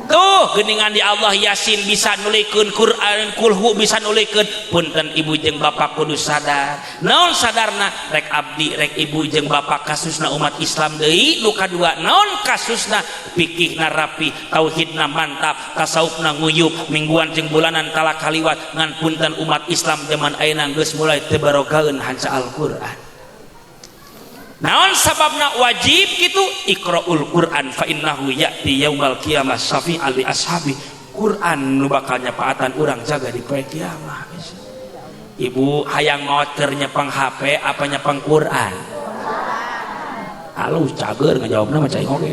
Tuh geuningan di Allah Yasin bisa nulikeun Quran kulhu bisa nulikeun. Punten ibu jeung bapak kudu sadar. Naon sadarna rek abdi rek ibu jeung bapak kasusna umat Islam deui. Nu kadua naon kasusna fikihna rapi tauhidna mantap tasawufna nguyup mingguan jeung bulanan tala kaliwat ngan punten umat Islam zaman ayeuna geus mulai teu barogaeun hanca Al-Qur'an. Naon sababna wajib gitu iqraul Quran fa innahu ya'ti yaumal qiyamah syafi'al li ashabi. Quran nu bakal nyapaatan urang jaga di poe kiamat. Ibu hayang maot keur nyepang HP apa nyepang Quran? Halus cager ngajawabna mah cai oge.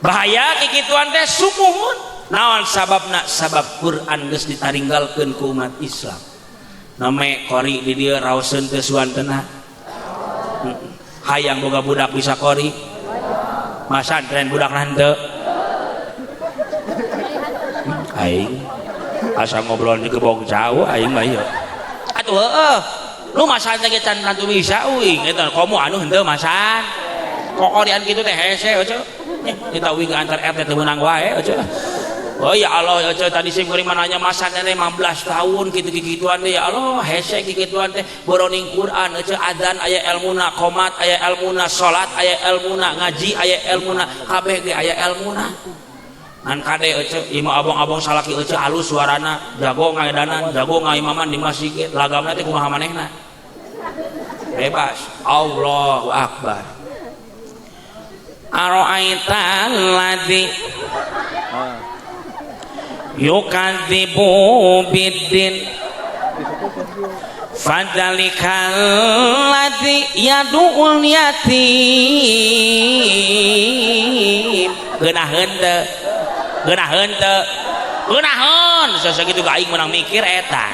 Bahaya kikituan teh sumuhun. Naon sababna? Sabab Quran geus ditaringgalkeun ku umat Islam. Name qori di dieu raoseun teh suantena. Hayang boga budak bisa kori masantren budak henteu aing asa ngobrol di gebong jauh aing mah ieu atuh heueuh nu masan teh can rantu bisa uing eta komo anu henteu masan kokorian kitu teh hese eueuh kita uing antar RT teu meunang wae eueuh Oh ya Allah, ya tadi saya kuring mananya masa teh 15 tahun kitu-kituan teh ya Allah, hese kituan teh boroning Quran eueuh adzan aya elmuna, qomat aya elmuna, salat aya elmuna, ngaji aya elmuna, kabeh ge aya elmuna. Ngan kade eueuh imam abong-abong salaki eueuh alus suarana, jago ngaedanan, jago ngaimaman di masjid, lagamna teh kumaha manehna. Bebas. Allahu akbar. Ara'aital ladzi yukadzibu biddin fadzalikal ladzi yad'ul yatim geunaheun teu geunaheun sasakitu ka aing menang mikir eta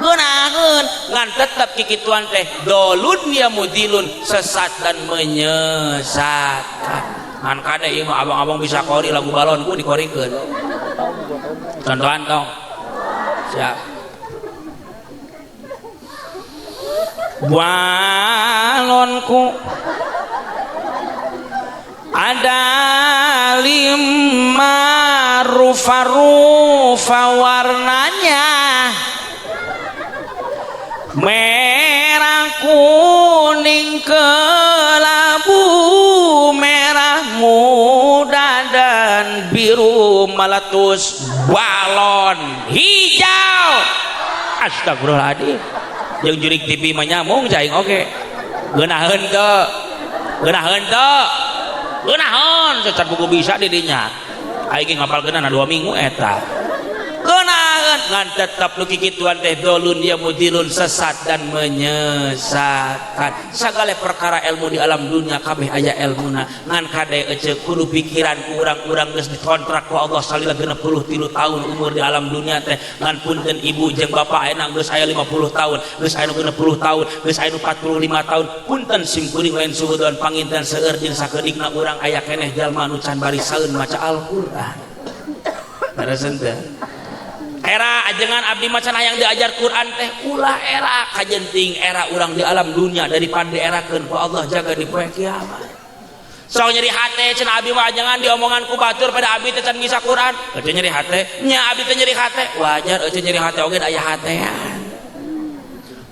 geunaheun ngan tetep kikituan teh dolun ya mudilun sesat dan menyesatkan ngan kade ieu mah abang-abang bisa kori lagu balonku dikorikeun contohan tong siap balonku ada 5 rufa-rufa warnanya merah kuning kelabu merah muda dan biru meletus balon hijau astagfirullahaladzim yang jurik TV mah nyamung cai oke geunaheun secat buku bisa didinya aing ngapal geuna 2 minggu eta geunaheun ngan tetep nu kikituan teh dolun ya mudilun sesat dan menyesatkan sagala perkara ilmu di alam dunia kabeh aya elmuna ngan kade eueuh kudu pikiran ku urang-urang geus dikontrak ku Allah salila 63 tahun umur di alam dunia teh ngan punten ibu jeung bapak ayeuna geus aya 50 tahun geus aya 60 tahun geus aya 45 tahun punten sim kuring lain suhudon panginten seueur jeung sakeudikna urang aya keneh jalma nu can barisaeun maca Al-Qur'an dareseun teh era ajengan abdi macan hayang diajar Quran teh ulah era kajenting era urang di alam dunia daripada dierakeun ku Allah jaga di poe kiamat sok nyeri hate cenah abdi mah ajengan diomongan ku batur pada abdi teh can ngisa Quran eueuh nyeri hate nya abdi teh nyeri hate wajar eueuh nyeri hate oge aya hatean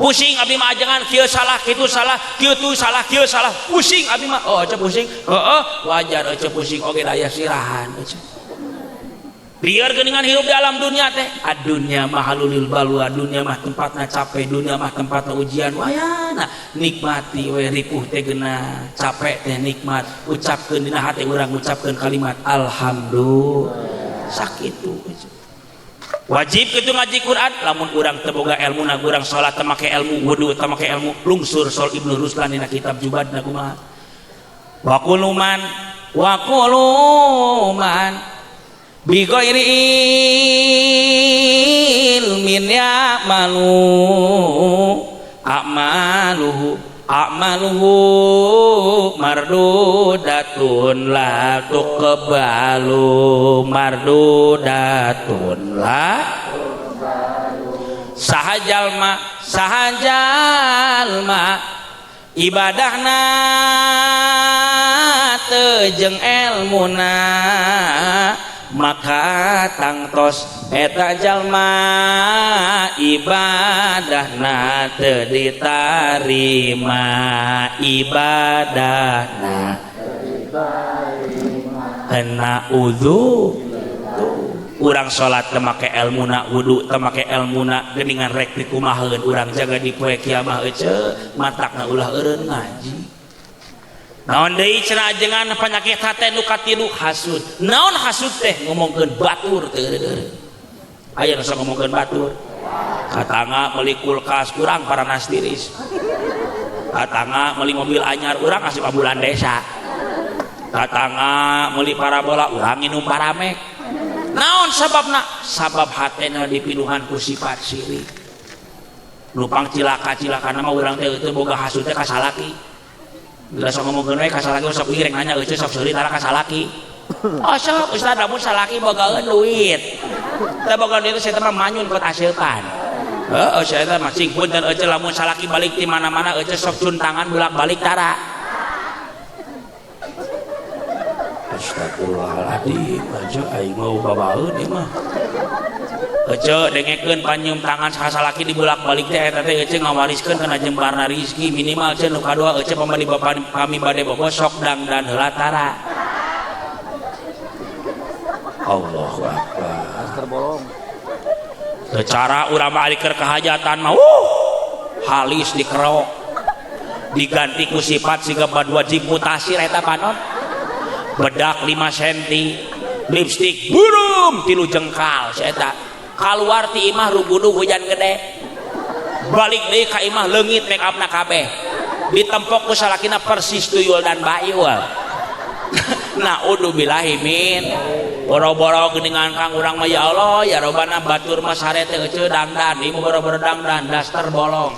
pusing abdi mah ajengan kieu salah kitu salah kieu tu salah kieu salah pusing abdi mah oh eueuh pusing heeh wajar eueuh pusing oge aya sirahan eueuh biar geuningan hidup di alam dunia teh adunya mahalulil balwa dunia mah tempatna capek dunia mah tempatna ujian wayana nikmati we ripuh teh geuna capek teh nikmat ucapkeun dina hati urang ucapkeun kalimat alhamdulillah sakitu wajib kitu ngaji Quran lamun urang teu boga elmuna urang salat teu make ilmu wudu teu make ilmu lungsur sol Ibnu Ruslan dina kitab Jubadna kumaha wa quluman bighairi ilmin a'maluhu mardudatun la tuqbalu mardudatun la sahajalma ibadahna teu jeung elmuna maka tangtos eta jalma ibadahna teu ditarima ibadahna kena udhu urang salat teu make elmuna wudu teu make elmuna geuningan rek dikumaheun urang jaga di poe kiamah eueuh matakna ulah eureun ngaji naon deui cenah ajengan panyakit hate nu katilu hasud naon hasud teh ngomongkeun batur teu eureun aya nu sok ngomongkeun batur katanga meuli kulkas urang paranas tiris katanga meuli mobil anyar urang asup ambulan desa katanga meuli parabola urang nginum paramek naon sababna sabab hatena dipinuhan ku sifat sirik nupang cilaka-cilakana mah urang teh teu boga hasud teh ka salaki bila sok ngomongkeun we ka salaki sok ireng nanya eueuh sok seuri tara ka salaki oh sok ustaz lamun salaki bogaeun duit teu boga duit saya teh manyun kot aseupan heeh saya teh macing punten eueuh lamun salaki balik di mana-mana eueuh sok cun tangan bolak-balik tara Astagfirullahaladzim, aja aing mau babaeun ieu mah. Ece dengekeun panyium tangan sasalaki dibulak-balik teh eta teh ece ngawariskeun kana jembarna rezeki minimal ece nu kadua ece pamali bapa kami bade bobo sok dangdan heula tara. Allahu Akbar. terbolong Secara urang mah alikeun kahajatan mah halis dikerok diganti ku sifat siga wajib mutasi eta panon bedak 5 cm lipstik burum 3 jengkal eta keluar ti imah rubudu hujan gede balik deui ka imah leungit make upna kabeh ditempok ku salakina persis tuyul dan bayu naudzubillahi min boro-boro geuningan kang urang mah ya Allah ya robana batur mah sare teh euceu dangdan ieu boro-boro dangdan daster bolong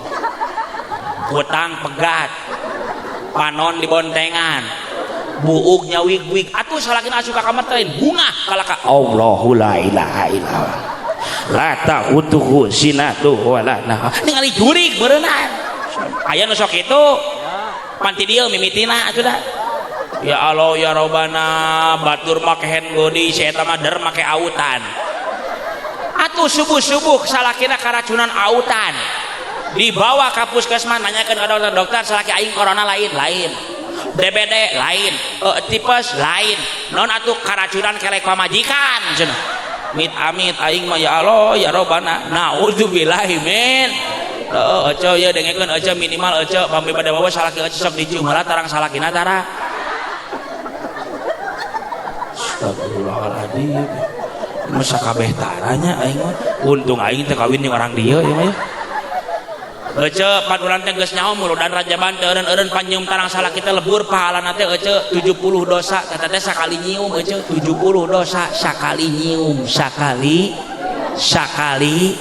hutang pegat panon di bontengan buuk nyawig-wig atuh salakina asup ka kamar teh bunga kalaka Allahu la ilaha illallah. La ta'utuhu sinatu wala nah. ningali jurig beureunan aya nu sok kitu panti dieu mimitina atuh da ya Allah ya robana batur make hand body si eta mah der make autan atuh subuh-subuh salakina karacunan autan dibawa ka puskesmas nanyakeun ka dokter salaki aing corona lain DBD lain tipes lain non atuh karacunan kelek pamajikan cenah amit aing mah ya Allah ya robana naudzubillahi min ece ya dengekeun ece minimal ece pamri bade bawa salaki ece sok dicium heula tarang salakina tara. Astagfirullahaladzim. Masa kabeh taranya aing mah untung aing teh kawin jeung orang dieu ya mah ya. Ece pan urang teh geus nyaho muludan raja bante eureun panyium tarang salaki teh lebur pahalana teh ece 70 dosa eta teh sakali nyium ece 70 dosa sakali nyium sakali nyium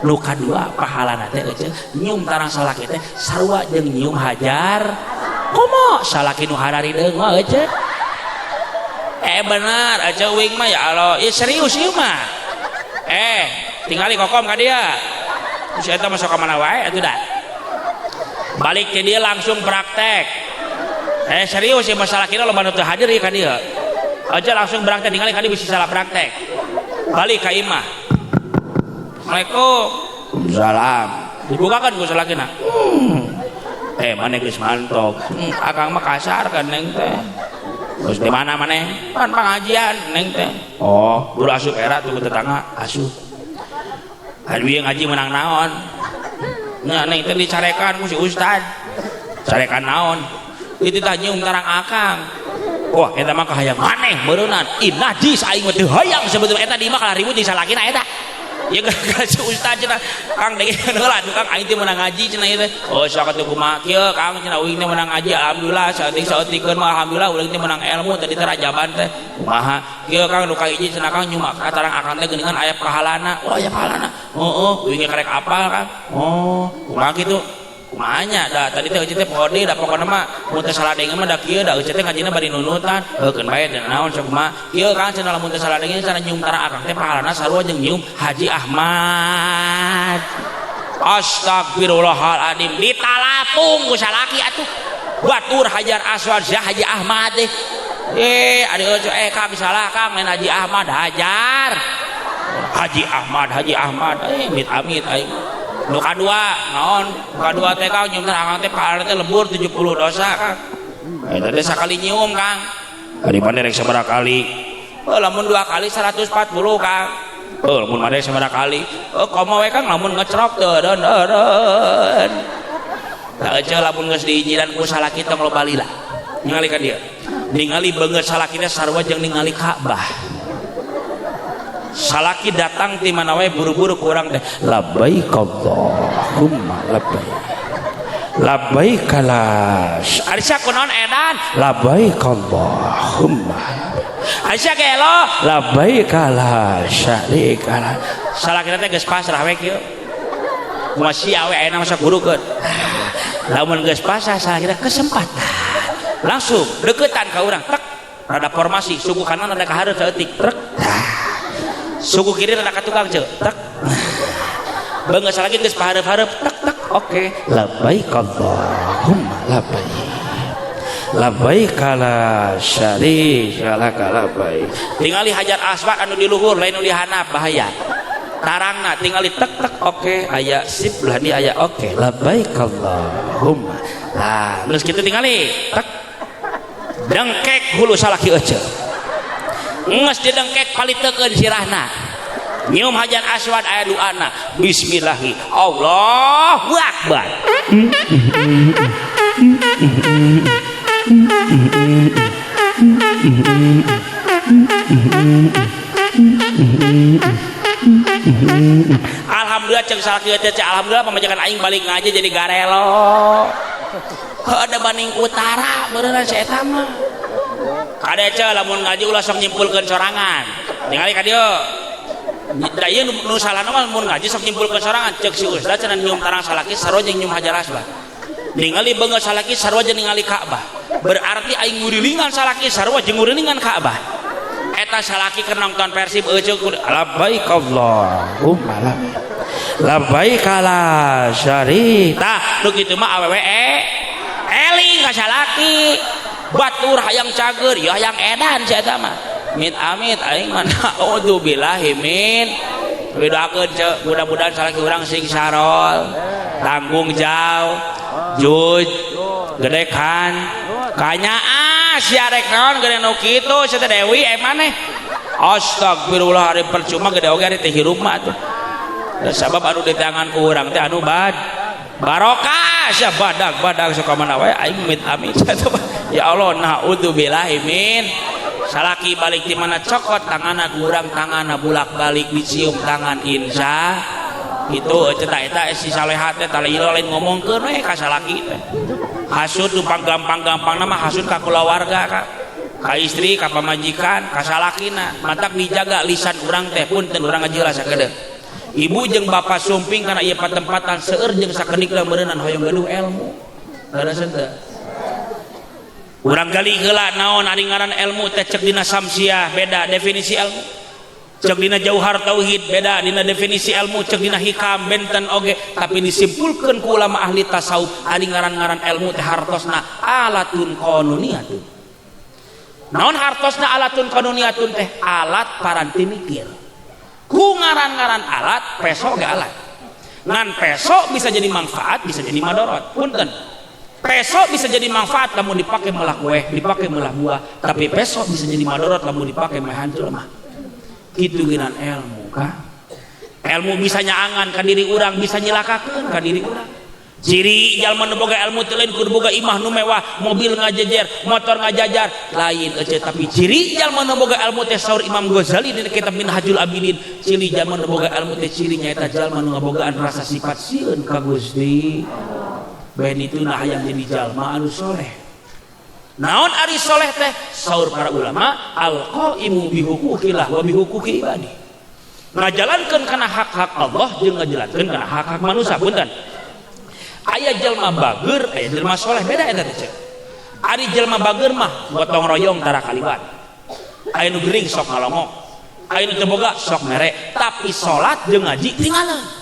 nu kadua pahalana teh ece nyium tarang salaki teh sarua jeung nyium hajar komo salaki nu hararideung mah ece bener ece wing mah ya Allah ya serius ieu mah tinggali kokom ka dia terus eta masuk ke mana wae atuh dah balik ke dia langsung praktek serius ya masalah kira lo teu hadir ya ka dia aja langsung praktek tinggali ka dia bisa salah praktek balik ka imah Assalamualaikum Salam. dibukakan ku salakina Maneh geus mantog. akang mah kasar kan neng teh terus di mana maneh kan pengajian neng teh Oh, guru asup era tuh tetangga asup aduh yang ngaji menang naon nah neng teh dicarekan ku si ustad carekan naon itu tah nyium tarang akang wah eta mah kahayang maneh beureunan najis aing mah teu hayang sebetulnya eta di mah kalah ribut di salakina eta ya gara-gara si ustad cenah kang dengekeun heula tukang aing teh menang ngaji cenah ieu teh oh sok atuh kumaha kieu kang cenah uing teh menang ngaji alhamdulillah saeutik mah alhamdulillah urang teh menang ilmu tadi teh rajaban teh kumaha kieu kang nu ka hiji cenah kang nyuma katarang akang teh geuningan aya pahalana oh aya pahalana uing karek apal kang kumaha kitu kumanya da tadi teh eueuh teh pode da pokona mah mun teh saladengeun mah da kieu da eueuh teh ngajina bari nunutan heukeun bae da naon sok kumaha kieu kang cenah lamun teh saladengeun cenah nyium tara akang teh pahalana sarua jeung nyium Haji Ahmad astagfirullahaladzim ditalapung ku salaki atuh batur Hajar Aswad Haji Ahmad teh adi kang salah kang lain Haji Ahmad Hajar Haji Ahmad amit aing nu kadua naon kadua teh kang nyium akang teh pahalana teh lembur 70 dosa kang eta teh sakali nyium kang ari maneh rek sabaraha kali? Lamun 2 kali 140 kang lamun maneh sabaraha kali komo we kang lamun ngecrok teureun aja lamun geus diijinan ku salaki tong loba lila ningali ka dieu ningali beungeut salaki teh sarua jeung ningali Ka'bah salaki datang ti mana wae buru-buru ku urang teh Labbaik Allahumma labbaik la Aisyah kunaon edan labbaik Allahumma Aisyah gelo labbaik la syarika la salaki teh geus pasrah we kieu kumaha sia we ayeuna masa gurukeun lamun geus pasrah salaki teh kesempatan langsung deukeutan ka urang tek rada formasi suku kanan rada ka hareup saeutik trek suku kiri rada ka tukang ceuk tek beungeut salaki geus pahareup-hareup tek tek oke labbaik Allahumma labbaik labbaik la syarika lak labbaik. Tingali hajar aswad anu di luhur lain anu di handap bahaya. Tarangna tingali tek tek oke aya sip lah di aya oke Labbaik Allahumma. nah terus kita tingali tek dengkek hulu salaki ece nges di dengkek palitekeun sirahna nyium hajar aswad aya doana bismillahi Allahu akbar. Alhamdulillah cek salaki teh alhamdulillah pamajikan aing balik ngaji jadi garelo. Ada banding utara beneran saya eta mah. Kade ce lamun ngaji ulah sok nyimpulkeun sorangan. Ningali ka dieu. Da ieu nu salahna mah mun ngaji sok nyimpulkeun sorangan cek si ustaz cenah nyium tarang salaki sarua jeung nyium hajar aswad. Ningali beungeut salaki sarua jeung ningali Ka'bah. Berarti aing ngurilingan salaki sarua jeung ngurilingan Ka'bah. Eta salaki keur nonton Persib euceuk labbaik Allahumma labbaik la syarika. Tah nu kitu mah awewe eling ka salaki batur hayang cager ya hayang edan sia eta mah mit amit aing mah naudzubillahi min bedakeun ceuk mudah-mudahan salaki urang sing sarol tanggung jauh juj gedekan kanya sia rek naon gede nu kitu sia teh Dewi maneh astagfirullah ari percuma gede oge ari teh hirup mah atuh sabab anu di tangan ku urang teh anu barokah sia badag sok mana wae aing mit amit ya Allah naudzubillahi min salaki balik di mana cokot tanganna ku urang tanganna bulak-balik dicium tangan insya itu eta si salehat teh tara lain ngomongkeun we ka salaki teh hasud nu gampang-gampangna mah hasud ka kulawarga ka istri ka pamajikan ka salakina matak dijaga lisan urang teh punten urang ngajelas sakedeuk ibu jeung bapak sumping karena ieu patempatan seueur jeung sakenikna meureunnan hoyong gaduh ilmu darasan teh urang gali heula naon ari ngaran ilmu teh cek dina samsiah beda definisi ilmu cek dina jauhar tauhid beda dina definisi ilmu cek dina hikam benten oge tapi disimpulkeun ku ulama ahli tasawuf ari ngaran-ngaran ilmu teh hartosna alatun qanuniyatun. Naon hartosna alatun qanuniyatun teh alat paranti mikir. Ku ngaran-ngaran alat peso ge alat. Ngan peso bisa jadi manfaat bisa jadi madorot. Punten. Peso bisa jadi manfaat lamun dipake meulah kue, dipake meulah buah, tapi peso bisa jadi madorot lamun dipake meh hancur mah. Kitu geunan ilmu kah? Ilmu bisa nyaangan ka diri urang, bisa nyilakakeun ka diri urang. Ciri jalma nu boga ilmu teh lain kudu boga imah nu mewah, mobil ngajejer, motor ngajajar, lain ece tapi ciri jalma nu boga ilmu teh saur Imam Ghazali dina kitab Minhajul Abidin, ciri jalma nu boga ilmu teh ciri nyaeta jalma nu ngabogaan rasa sifat sieun ka Gusti. Ben itu nah hayang jadi jalma anu soleh. Naon ari soleh teh saur para ulama al-qaimu bihuquqillah wa bihuquqi ibadi. Ngajalankeun kana hak-hak Allah jeung ngajalankeun kana hak-hak manusia. Punten. Aya jalma bageur, aya jalma soleh beda eta teh. Ari jalma bageur mah gotong royong tara kaliwat. Aya nu gering sok ngalongok. Aya nu teu boga sok mere, tapi salat jeung ngaji tinggalan.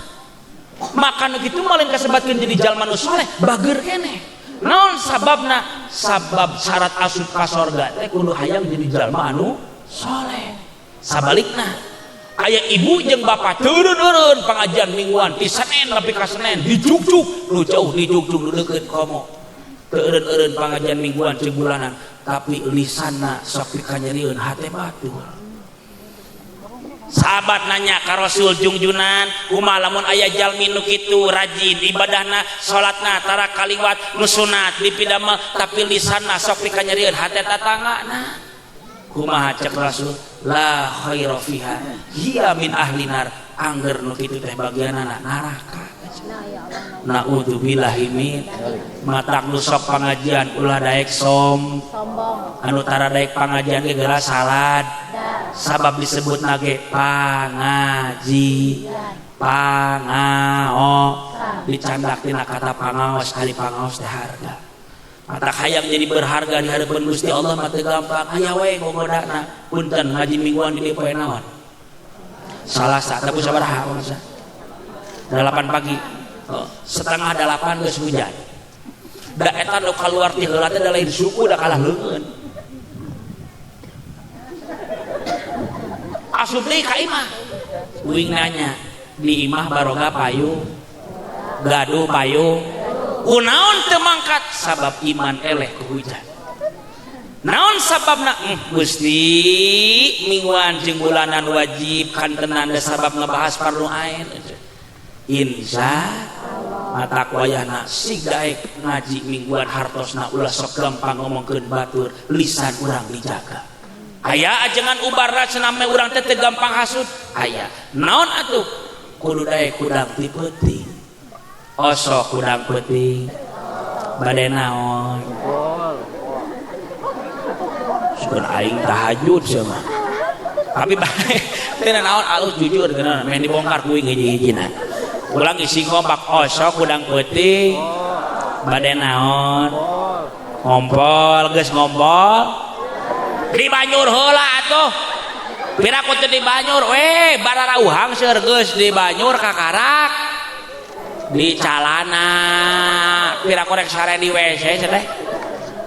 Maka nu kitu mah lain kasebatkeun jadi jalma nu soleh, bageur keneh. Naon sababna? Sabab syarat asup ka sorga teh kudu hayang jadi jalma anu soleh. Sabalikna aya ibu jeung bapak turun-turun pengajian mingguan ti Senin nepi ka Senin dijuk-juk nu jauh dijuk-juk nu deukeut komo teu eureun-eureun pengajian mingguan jeung bulanan tapi lisanna sok pikanyarieun hate batur. Sahabat nanya ka Rasul jungjunan kumaha lamun aya jalmi nu kitu rajin ibadahna salatna tara kaliwat nu sunat dipidamel tapi lisanna sok pikanyarieun hate tatanggana kumaha cek Rasul la khaira fiha hiya min ahli nar angger nu kitu teh bagianna neraka. Naudzubillahi min matak nu sok pangajian ulah daek sombong anu tara daek pangajian ge geura salad sabab disebut nage pangaji pangao dicandak tina kata pangaos kali pangaos teh harga matak hayang jadi berharga di hadapan Gusti Allah mah teu gampang aya we gogodana punten ngaji mingguan di poe naon Salasa tapi sabaraha masa 8 pagi setengah 8 geus hujan da eta nu kaluar ti heula teh da lain suku da kalah leungeun asup deui ka imah uing nanya di imah baroga payu gaduh payu kunaon teu mangkat sabab iman eleh ku hujan naon sababna Gusti mingguan jeung bulanan wajib kantenan da sabab ngebahas fardu ain insya mata wayahna sig daek ngaji mingguan hartosna ulah sok gampang ngomongkeun batur lisan urang dijaga aya ajengan ubarna cenah urang teh teu gampang hasud aya naon atuh kudu daek kudang ti peuting osok kudang peuting bade naon sugan aing tahajud sama tapi bade teh naon alus jujur geuna men dibongkar kuing hiji-hijina ulang isi kompak osok kudang peuting bade naon ngompol geus ngompol di Banyur heula atuh piraku teh di Banyur we bararauhang seur geus di Banyur kakarak di calana piraku rek sare di WC teh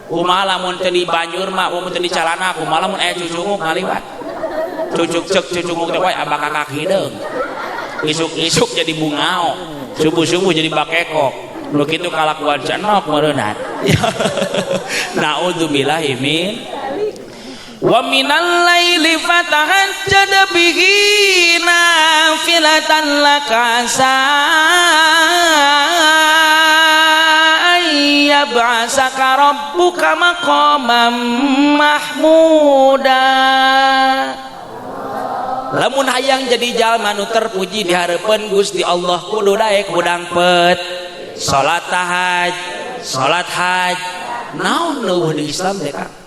kumaha lamun teu di Banyur mah mun teu di calana kumaha lamun aya cucunguk ngaliwat cucuk ceuk cucunguk teh wae abah kakak hideung isuk-isuk jadi bungao subuh-subuh jadi bakekok nu kitu kalakuan cenok meureunat naudzubillahi min wa minal laili fatahajjad bihi nafilatan laka yab'asaka rabbuka maqaman mahmuda lamun hayang jadi jalma nu terpuji di hareupeun Gusti Allah kudu daek kudang pet salat tahaj salat haj naon nu di Islam teh Kang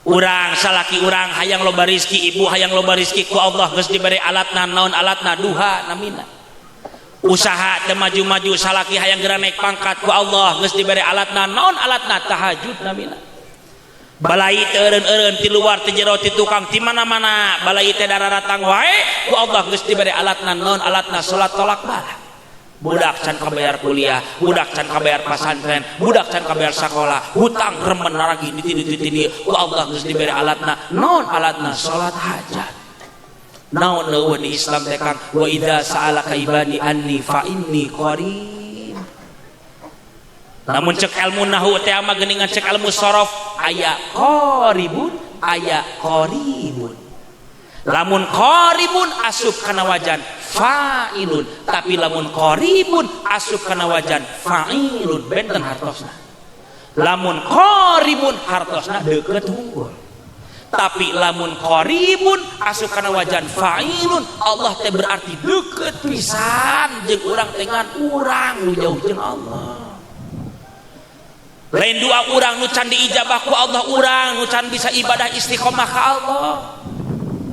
urang salaki urang hayang loba rezeki ibu hayang loba rezeki ku Allah geus dibere alatna naon alatna duha namina usaha teu maju-maju salaki hayang geura naik pangkat ku Allah geus dibere alatna naon alatna tahajud namina balai teu eureun-eureun ti luar ti jero ti tukang ti mana-mana balai teh dararatang wae ku Allah geus dibere alatna naon alatna salat tolak bala budak can kabayar kuliah budak can kabayar pasantren budak can kabayar sekolah hutang remen lagi di ku Allah geus dibere alatna naon alatna salat hajat naon leuweun di Islam teh Kang wa idza sa'alaka ibadi anni fa inni qarib namun cek ilmu nahwu teh mah geuningan cek ilmu sorof aya qaribun aya qaribun lamun qaribun asup kana wajan fa'ilun tapi lamun qaribun asup kana wajan fa'ilun benten hartosna lamun qaribun hartosna deukeut hunggul tapi lamun qaribun asup kana wajan fa'ilun Allah teh berarti deukeut pisan jeung urang teh ngan urang nu jauh jeung Allah lain dua urang nu can diijabah ku Allah urang nu can bisa ibadah istiqomah ka Allah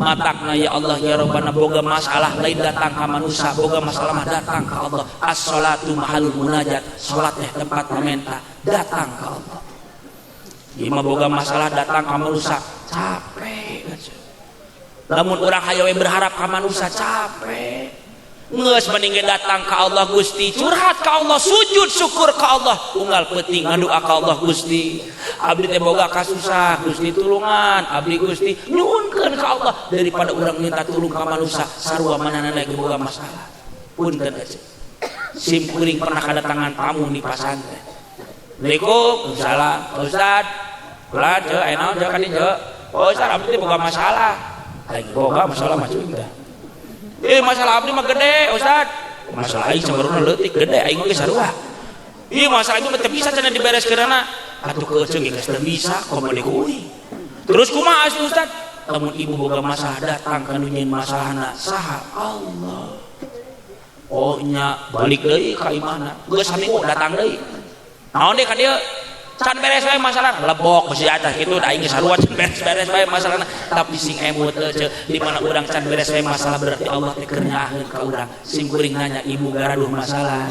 matakna ya Allah ya Rabbana boga masalah lain datang ka manusia boga masalah mah datang ka Allah as-salatu mahalul munajat salat teh tempat meminta datang ka Allah ieu boga masalah datang ka manusia capek lamun urang hayo we berharap ka manusia capek geus mending datang ka Allah Gusti curhat ka Allah sujud syukur ka Allah unggal peuting ngadua ka Allah Gusti abdi teh boga kasusah Gusti tulungan abdi Gusti nyuhunkeun ka Allah daripada urang minta tulung ka manusia sarua manehna ge boga masalah punten aja sim kuring pernah kadatangan tamu di pasantren Assalamualaikum salam Ustaz kula je aya naon je ka dieu oh Ustaz abdi teh boga masalah aing boga masalah mah cuy masalah abdi mah gede Ustaz masalah aing sabaruna leutik gede aing ge sarua masalah itu teu bisa cenah dibereskeunana atuh keuceung geus teu bisa komo deui terus kumaha Ustaz lamun ibu boga masalah datang ka nu nyeun masalahna saha Allah oh nya balik deui ka imahna geus saminggu datang deui naon deui ka dieu can beres wae masalah lebok besi atas kitu aing geus sarua can beres wae masalahna tapi sing emut teu di mana urang can beres wae masalah berarti Allah teh keur nyaaheun ka urang sing kuring nanya ibu gaduh masalah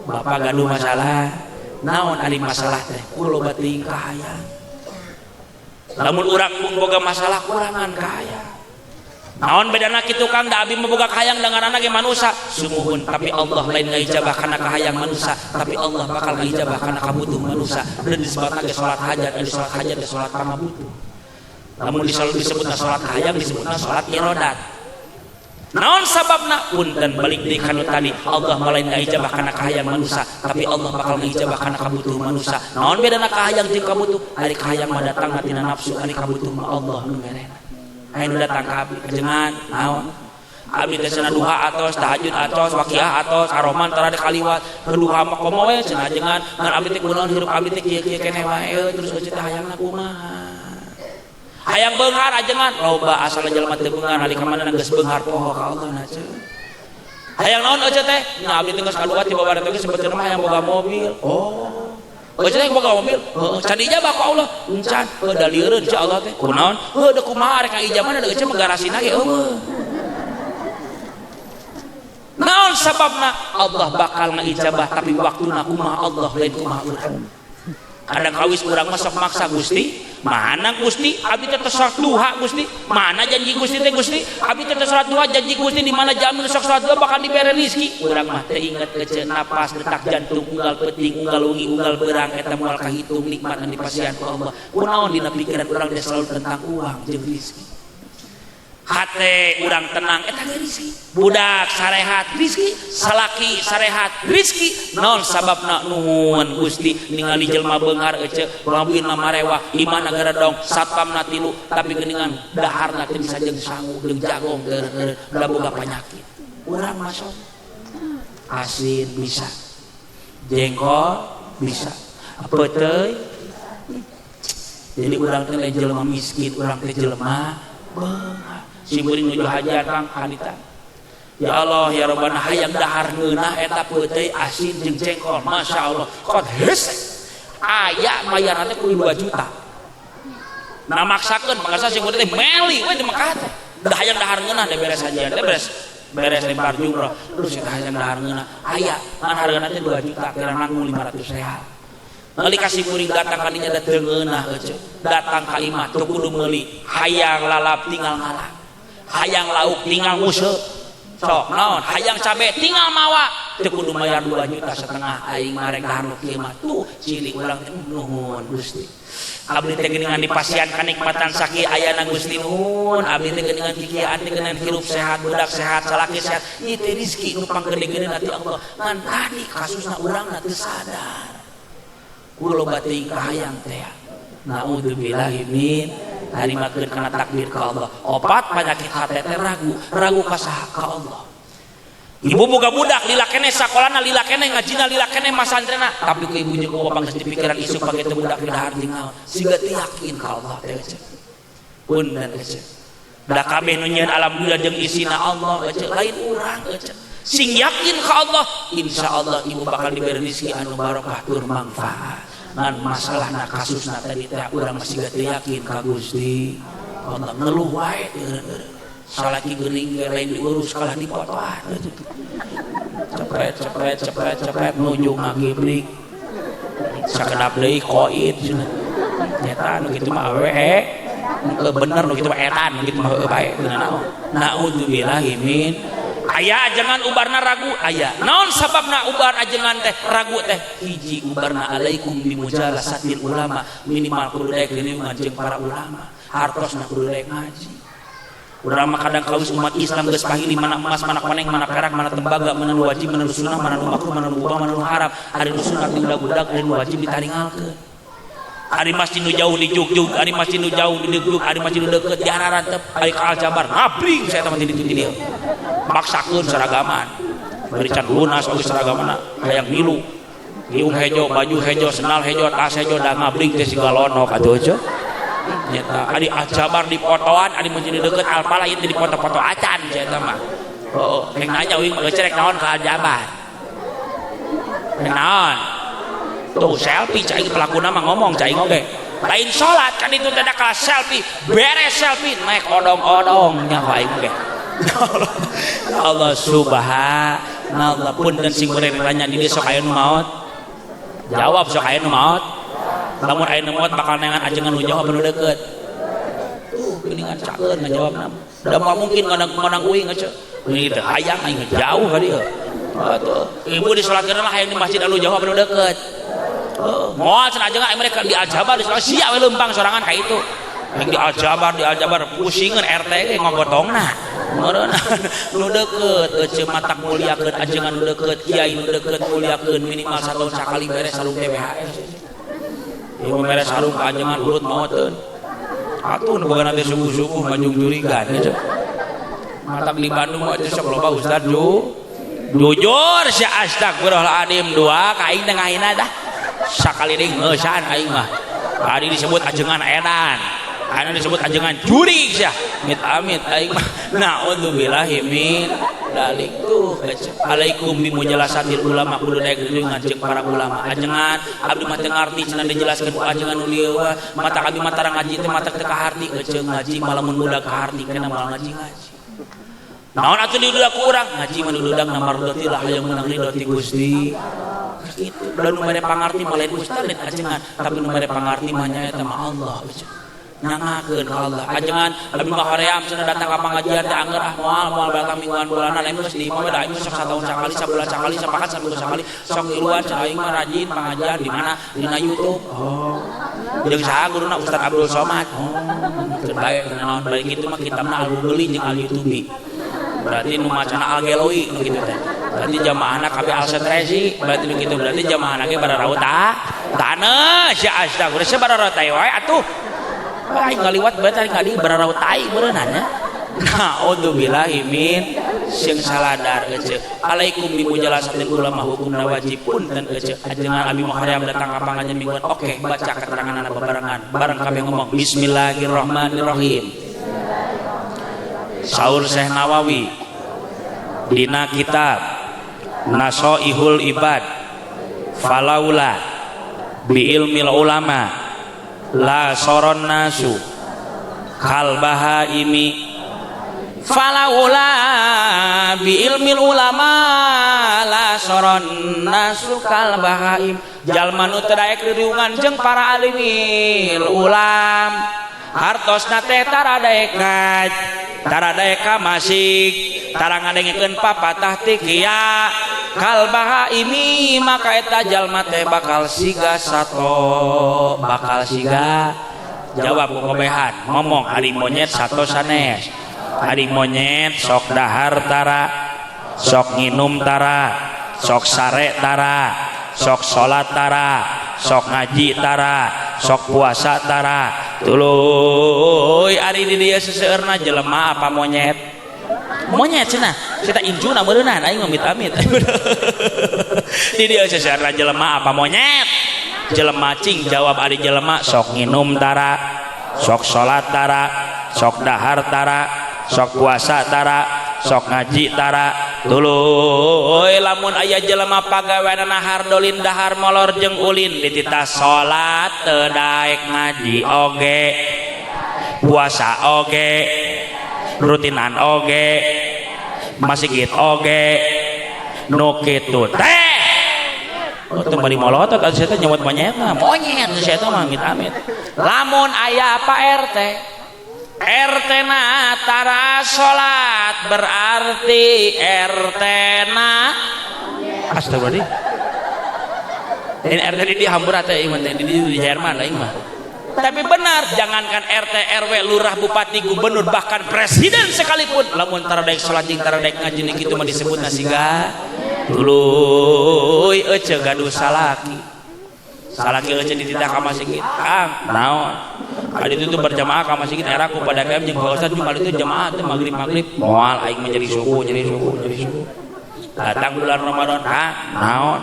bapak gaduh masalah naon ari masalah teh kuloba teuing kahayang lamun urang mung boga masalah kurangan kahayang naon bedana kitu Kang da abi memboga kahayang dengan anak ge manusia sumuhun tapi Allah lain ngaijabah kana kahayang manusia tapi Allah bakal ngaijabah kana kabutuh manusia dan disebutna ge salat hajat di salat hajat di salat pamabutuh namun disebutna salat kahayang disebutna salat irodat naon sababna punten balik deui kana tadi Allah lain ngaijabah kana kahayang manusia tapi Allah bakal ngaijabah kana kabutuh manusia naon bedana kahayang jeung kabutuh ari kahayang mah datangna tina nafsu ari kabutuh mah Allah nu merena anu datang ka abdi kajengan naon abdi teh cenah duha atos tahajud atos waqiah atos aroman tara kaliwat duha mah komo we cenah ajengan ngan abdi teh kunaon hirup abdi teh kieu-kieu keneh wae terus eueuh teh hayangna kumaha hayang beunghar ajengan loba asal jelema teu beunghar nalika mana geus beunghar poho ka Allah na ceuk hayang naon eueuh teh nya abdi teh geus kaluar ti babada teh sebetulna mah hayang boga mobil eueuh teh boga mobil can ijabah ku Allah encan dalileureun insya Allah teh kunaon da kumaha rek ijabah da eueuh mah garasina ge eueuh naon sababna Allah bakal ngaijabah tapi waktuna kumaha Allah lain kumaha urang kadang kawis urang mah sok maksa Gusti mana Gusti abdi teh salat duha Gusti mana janji Gusti teh Gusti abdi teh salat duha janji Gusti di mana jam sok salat duha bakal dibere rezeki urang mah teh inget kece napas detak jantung unggal peuting unggal wengi unggal beurang eta moal kahitung nikmat anu dipasihan ku Allah kunaon dina pikiran urang teh selalu tentang uang jeung rezeki hate urang tenang eta ge rezeki budak sarehat rezeki salaki sarehat rezeki naon sababna nuhun Gusti ningali jelema beunghar eueuh ngabeuin mah marewah iman negara dong satpamna 3 tapi geuningan daharna teh bisa jeung sangu jeung jagong da boga panyakit urang masuk asin bisa jengkol bisa peuteuy jadi urang teh lain jelema miskin urang teh jelema beunghar simkuring nuju hajatan kanita ya Allah ya Rabbana hayang dahar ngeunah eta peuteuy asin jeung jengkol Masya Allah kod hese aya mayarna teh kudu 2 juta nah maksakeun mangsa simkuring teh meli we di Mekah teh da hayang dahar ngeunah da beres hajian teh beres lempar jumrah terus eta hayang dahar ngeunah aya ngan hargana teh 2 juta kira nanggung 500 real ngalika simkuring datang ka dinya da teu ngeunah eueuh datang ka imah teu kudu meuli hayang lalap tinggal ngalap hayang lauk tinggal museuh sok naon hayang cabe tinggal mawa teu kudu mayar 2,5 juta aing marek dahar kieu mah tuh cilik urang teh nuhun Gusti abdi teh geuningan dipasihan kanikmatan sakieu ayana Gusti nuhun abdi teh geuningan kikieuan teh geuningan hirup sehat budak sehat salaki sehat ieu teh rezeki nu panggedegeun ti Allah ngan tadi kasusna urang teu sadar kulo bating kahayang teh naudzubillahi min harimakeun kana takdir ka Allah opat penyakit hate teh ragu ka saha ka Allah ibu boga budak lila keneh sakolana lila keneh ngajina lila keneh masantrena tapi ku ibu jeung ku bapak geus dipikiran isu pake teh budak di dahar tinggal siga teh yakin ka Allah teh punten teh da kabeh nu nyieun alam dunya jeung isina Allah lain urang sing yakin ka Allah insyaallah ibu bakal diberi rezeki anu barokah tur manfaat ngan masalahna kasusna tadi teh urang masih gak yakin ka Gusti Allah ngeluh wae salaki geuning ge lain diurus kalah dipotoan cepet nuju ngagibrik sakedap deui koid nyata nu kitu mah awewe bener nu kitu mah etan nu kitu mah bae naudzubillahi min aya ajengan ubarna ragu aya naon sababna ubar ajengan teh ragu teh hiji ubarna alaikum bimujalasatil ulama minimal kudu daek leuwih jeung para ulama hartosna kudu daek ngaji urang mah kadang kawis umat Islam geus pahili mana emas mana koneng mana perak mana tembaga mana nu wajib mana nu sunnah mana nu makruh mana nu mubah mana nu haram ari nu sunnah tinggal budak ari nu wajib ditaringalkeun ari masjid nu jauh di Jugjug ari masjid nu jauh di Jugjug ari masjid nu deukeut di Hararantep ari ka Aljabar ngabring saya teh mah di dieu maksakeun seragaman bari can lunas oge seragamana hayang milu giung hejo baju hejo sendal hejo tas hejo da ngabring teh siga lonok atuh ce nyata ari Aljabar di fotoan ari masjid nu deukeut Alfalah ieu di foto-foto acan saya teh mah rek nanya uing geus rek naon ka Aljabar naon tuh selfie cai pelakuna mah ngomong cai oge lain salat kan itu teh da selfie beres selfie naik odong-odong nya aing oge Allah subhanallah punten sing bener nanya di dieu sok aya nu maot jawab sok aya nu maot lamun aya nu maot bakal nengan ajengan nu jawab nu deukeut geuningan cakeun ngajawabna Da mungkin ngadang uing aja. Gitu hayang aing jauh ka dieu. Atuh. Ibu disolatkeun lah hayang di masjid anu jauh anu deukeut. Moal cenah aja mereka di Aljabar di salah sia we leumpang sorangan ka itu. Yang di Aljabar pusingan RT ge ngogotongna. Meureun nu deukeut ece matak muliakeun ajengan nu deukeut kiai nu deukeut muliakeun minimal satahun sakali beres sarung TBHS. Ieu beres sarung ka ajengan urut maoteun. Atuh nu boga teh subuh-subuh manjung jurigan gitu. Matak di Bandung mah teh sok loba ustaz jujur si astagfirullahaladzim dua ka aing teh ngahina dah. Sakali deui ngeusan aing mah. Ari disebut ajengan edan. Anu disebut ajengan jurig sia. Amit aing mah. Naudzubillahi min dalik tuh. Alaikum bimujalasatil ulama kudu daek dengan jeung para ulama. Ajengan abdi mah teu ngarti cenah dijelaskeun ku ajengan nu lieu mata abdi mah tara ngaji teh mata teu kaharti eceung ngaji malamun budak kaharti kana mal ngaji. Naon atuh diudag ku urang ngaji mah diudag na mardoti lah hayang menang ridho ti Gusti. Kitu. Da nu mere pangarti mah lain ustaz lain ajengan, tapi nu mere pangarti mah nya eta mah Allah. Nyangakeun ka Allah. Ajengan abdi mah hoream cenah datang ka pangajian teh angger moal datang mingguan bulanan aing geus di imah da aing sok satahun sakali sabulan sakali sapakat saminggu sakali sok iluan cenah aing mah rajin pangajian di mana dina YouTube. Jeung saha guruna Ustaz Abdul Somad. Teu bae naon bari kitu mah kitabna Al-Bukhari jeung Al-Yutubi. Berarti nu macana Al-Gelawi nu kitu teh. Berarti jamaahna kabeh Al-Satrezi, berarti begitu berarti jamaahna ge bararau taneuh si astagfirullah si bararau tai wae atuh. Aing ngaliwat berarti ngadi bararau tai beureunan nya. Naudzubillahi min sing saladar ece. Alaikum bimujalasatil ulama hukumna wajib punten ece. Ajengan abi mah hayang datang ka pangajian mingguan. Oke, baca keteranganna bebarengan. Bareng kabeh ngomong bismillahirrahmanirrahim. Saur Syekh Nawawi dina kitab Nasoihul Ibad falaula bi ilmil ulama la soron nasu kal bahaimi falaula bi ilmil ulama la soron nasu kal bahaim jalma nu teu daek riungan jeung para alimil ulam hartosna teh tara daek ngaj tara daek ka masik tara ngadengkeun papatah ti kieu kal bahaimi maka eta jalma teh bakal siga sato bakal siga jawab kobehan ngomong ari monyet sato sanes ari monyet sok dahar tara sok nginum tara sok sare tara sok salat tara sok ngaji tara sok puasa tara tuluy ari di dieu seseueurna jelema apa monyet cenah kita injuna beureunan aing amit-amit di dieu seseueurna jelema apa monyet jelema cing jawab ari jelema sok nginum tara sok salat tara sok dahar tara sok puasa tara sok ngaji tara tuluy lamun aya jelema pagaweana nahar dolin dahar molor jeung ulin dititah salat teu daek ngaji oge puasa oge rutinan oge masjid oge nu kitu teh teu bari molotot atuh eta nyewot monyet mah monyet eta mah amit-amit lamun aya apa RT na tara salat berarti RT na astagfirullah ini RT di hampur atau di Jerman lah mah tapi benar jangankan RT RW lurah bupati gubernur bahkan presiden sekalipun lamun tara daek salat jeung tara daek ngaji kitu mah disebut nasiga tuluy ece gaduh salaki ece dititah ka masjid naon adi itu berjamaah ka masjid era ku pada KM jeung Pak Ustaz jumal itu jamaah teh magrib moal aing menjadi suku datang bulan Ramadan naon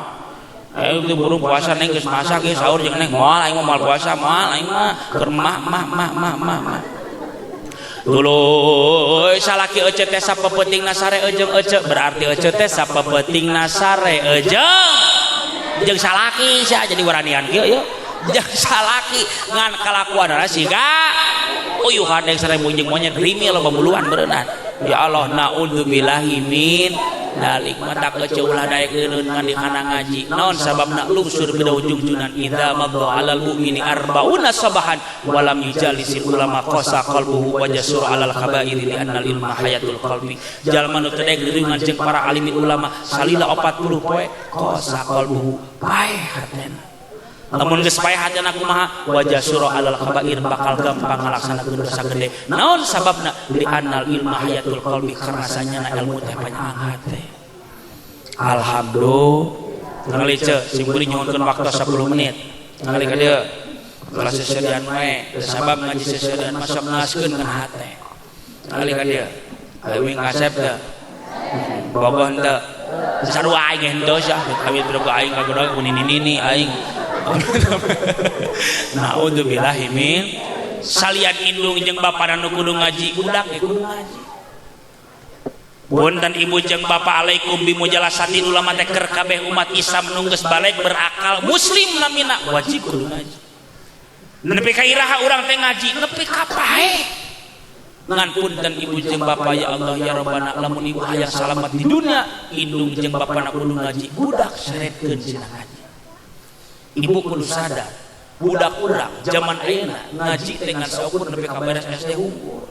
itu burung puasa neng geus masak geus sahur jeung neng moal aing mah puasa moal aing mah keur mah tuluy salaki ece teh sapepetingna sare ejeung ece berarti ece teh sapepetingna sare ejeung salaki sia jadi waranian kieu yeuh jeung salaki ngan kalakuanna siga uyuhan deuk sare munjing monyet rimil loba buluan beureunan ya Allah naudzubillahi min dalik mata keceulah daek eureun ngan dikana ngaji naon sababna lungsur beda ujung-ujungan idza madha 'alal mu'mini arbauna sabahan walam yujalisil ulama qasa qalbuhu wa jasur 'alal khaba'ir li annal ilma hayatul qalbi jalma nu teu daek dengan jeung para alimin ulama salila 40 poe qasa qalbuhu paeh hatena lamun geus paeh hatena kumaha wa jasur 'alal khaba'ir bakal gampang ngalaksanakeun dosa gede naon sababna li annal ilma hayatul qalbi karena sanyana ilmu teh panjang hate alhamdulillah ngali ce simkuring nyuhunkeun waktu 10 menit ngali ka dieu ulah sesedian we sabab ngaji sesedian masuk ngaskeun kana hate ngali ka dieu leuwih ngasep teh bogoh teh sarua aing dosa kami berdoa aing kagoda kunini aing naudzubillahi min salian indung jeung bapa nu kudu ngaji budak ge kudu ngaji punten ibu jeung bapa alaikum bimujalasatin ulama teh keur kabeh umat Islam nu geus balik berakal muslim namina wajib kudu ngaji nepi ka iraha urang teh ngaji nepi ka pae ngan punten ibu jeung bapa ya Allah ya Rabbana lamun ibu hayang salamet di dunia indung jeung bapana kudu ngaji budak saretkeun cenah ngaji ibu kudu sadar budak urang zaman ayeuna ngaji dengan saukur nepi ka beres SD unggul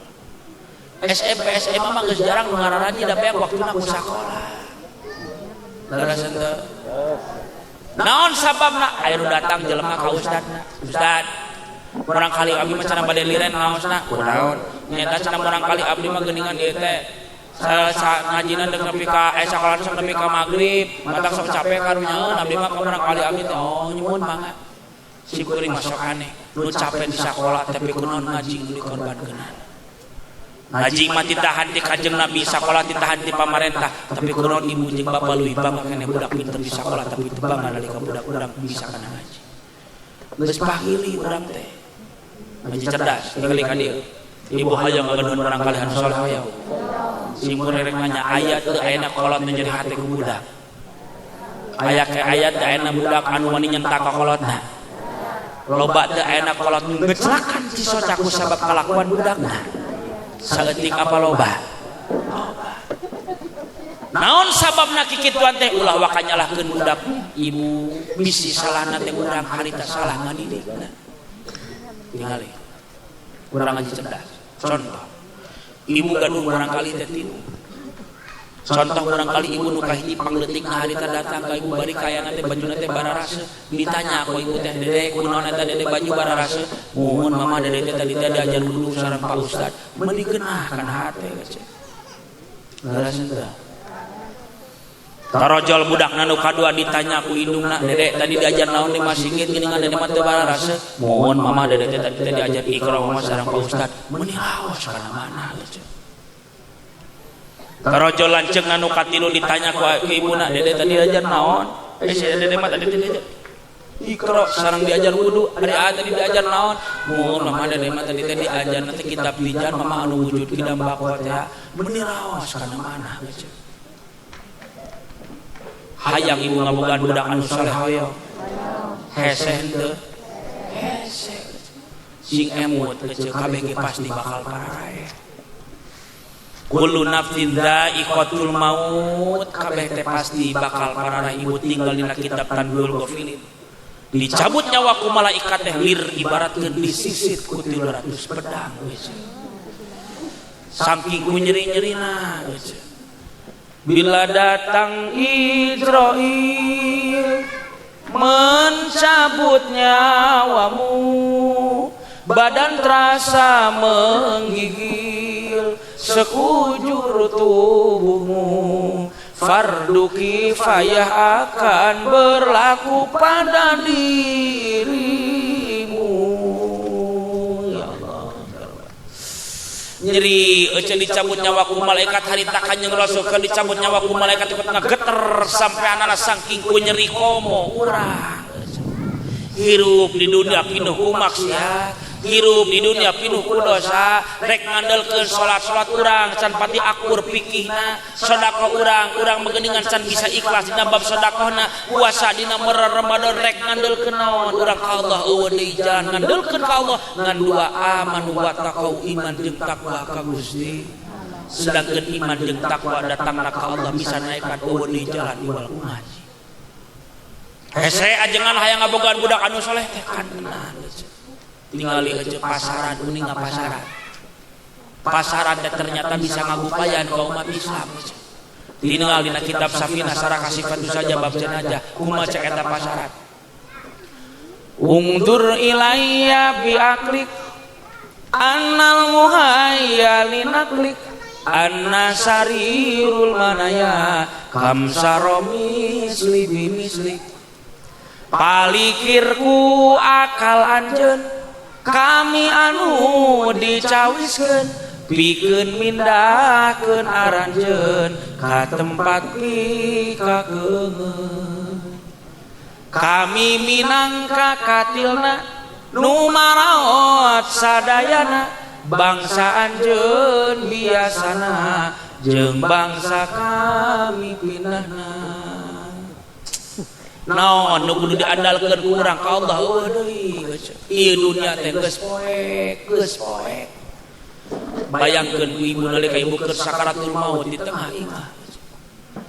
SMP SMA mah geus jarang nu ngararaji da beak waktuna ku sakola darasan teh naon sababna aya nu datang jelema ka ustadna ustad urang kali abdi mah cenah bade liren naosna kunaon nyata cenah urang kali abdi mah geuningan ieu teh ngajina deuk nepi ka sakola sok nepi ka magrib matak sok capek karunyaeun abdi mah ka urang kali abdi teh oh nyuwun mangga si kuring masuk aneh nu capek di sakola tapi kunaon ngaji nu dikorbankeun ngaji mah ditahan ti Kanjeng Nabi sakola ditahan ti pamarentah tapi kunaon ibu jeung bapa leuwih bangga keneh budak pinter di sakola tapi teu bangga nalika budak urang bisa kana ngaji geus pahili urang teh ngaji cerdas tinggal ka dieu ibu hayang ngageun urang kali anu saleh hayang simkuring rek nanya ayat teu ayeuna kolot nu jadi hate ku budak aya ke ayat teu ayeuna budak anu wani nyentak ka kolotna loba teu ayeuna kolot nu ngecelakan si socaku sabab kalakuan budakna saeutik apa loba naon sababna kikituan teh ulah waka nyalahkeun budak ibu bisi salahna teh urang harita salah ngadidikna tingali urang ngaji cerdas contoh ibu gaduh urang kali teh tilu contoh urang kali ibu nu kahiji pangleutikna harita datang ka ibu bari kayana teh bajuna teh bararasa ditanya ku ibu teh dede kunaon eta dede baju bararasa muhun mama dede teh tadi teh diajar wudu sareng Pak Ustad meuni geunah kana hate ce ngarasan teh tarojol budakna nu kadua ditanya ku indungna dede tadi diajar naon di masjid geuningan dede mah teu bararasa muhun mama dede teh tadi teh diajar iqra mama sareng Pak Ustad meuni laos kana mana ce tarojol lanceung anu katilu ditanya ku ibuna dede tadi diajar naon si dede mah tadi diajar iqra sareng diajar wudu ari tadi diajar naon muhun mama dede mah tadi teh diajar teh kitab pijan mama anu wujud ki dambako teh meuni laos kana mana ce hayang ibu ngabogaan budak anu saleh hoyong hese henteu hese sing emut keceu kabeh ge pasti bakal pararae kullu nafsin dha'iqatul maut kabeh teh pasti bakal pararae ibu tinggal dina kitab Tanbihul Ghafilin dicabut nyawa ku malaikat teh lir ibaratkeun disisit ku 300 pedang saking ku nyeri-nyerina bila datang Israil mencabut nyawamu badan terasa menggigil sekujur tubuhmu fardu kifayah akan berlaku pada dirimu ya Allah nyeri ece dicabut nyawa ku malaikat harita Kanjeng Rasul keur dicabut nyawa ku malaikat ikut ngageter sampai anana saking ku nyeri komo urang hirup di dunia pinuh ku maksiat hirup di dunia pinuh ku dosa rek ngandelkeun salat urang can pati akur pikihna sedekah urang megeuningan can bisa ikhlas dina bab sedekahna puasa dina bulan Ramadan rek ngandelkeun naon urang ka Allah eueuh deui jalan ngandelkeun ka Allah ngan dua amanu wa taqau iman jeung takwa ka Gusti sedangkan iman jeung takwa datangna ka Allah bisa naikkan eueun di jalan iwal ngaji. Hese ajengan hayang ngabogaan budak anu soleh teh kanan. Tingali aja pasaran uning pasaran. Pasaran teh ternyata bisa ngagupayan ka umat Islam. Tingali dina kitab Safinah Sarah Kasifatu saja bab jenazah kumaha cek eta pasaran. Ungdur ilayya bi aklik annal muhayya linaklik anna sarirul manaya kamsaromis libi mislik. Palikirku akal anjeun kami anu dicawiskeun pikeun mindahkeun aranjeun ka tempat pikakeungeun. Kami minangka katilna nu maraot sadayana bangsa anjeun biasana jeung bangsa kami pindahna. Naon nu kudu diandalkeun ku urang ka Allah deui. Ieu dunya teh geus poek. Bayangkeun ku ibu nalika ibu keur sakaratul maut di tengah imah.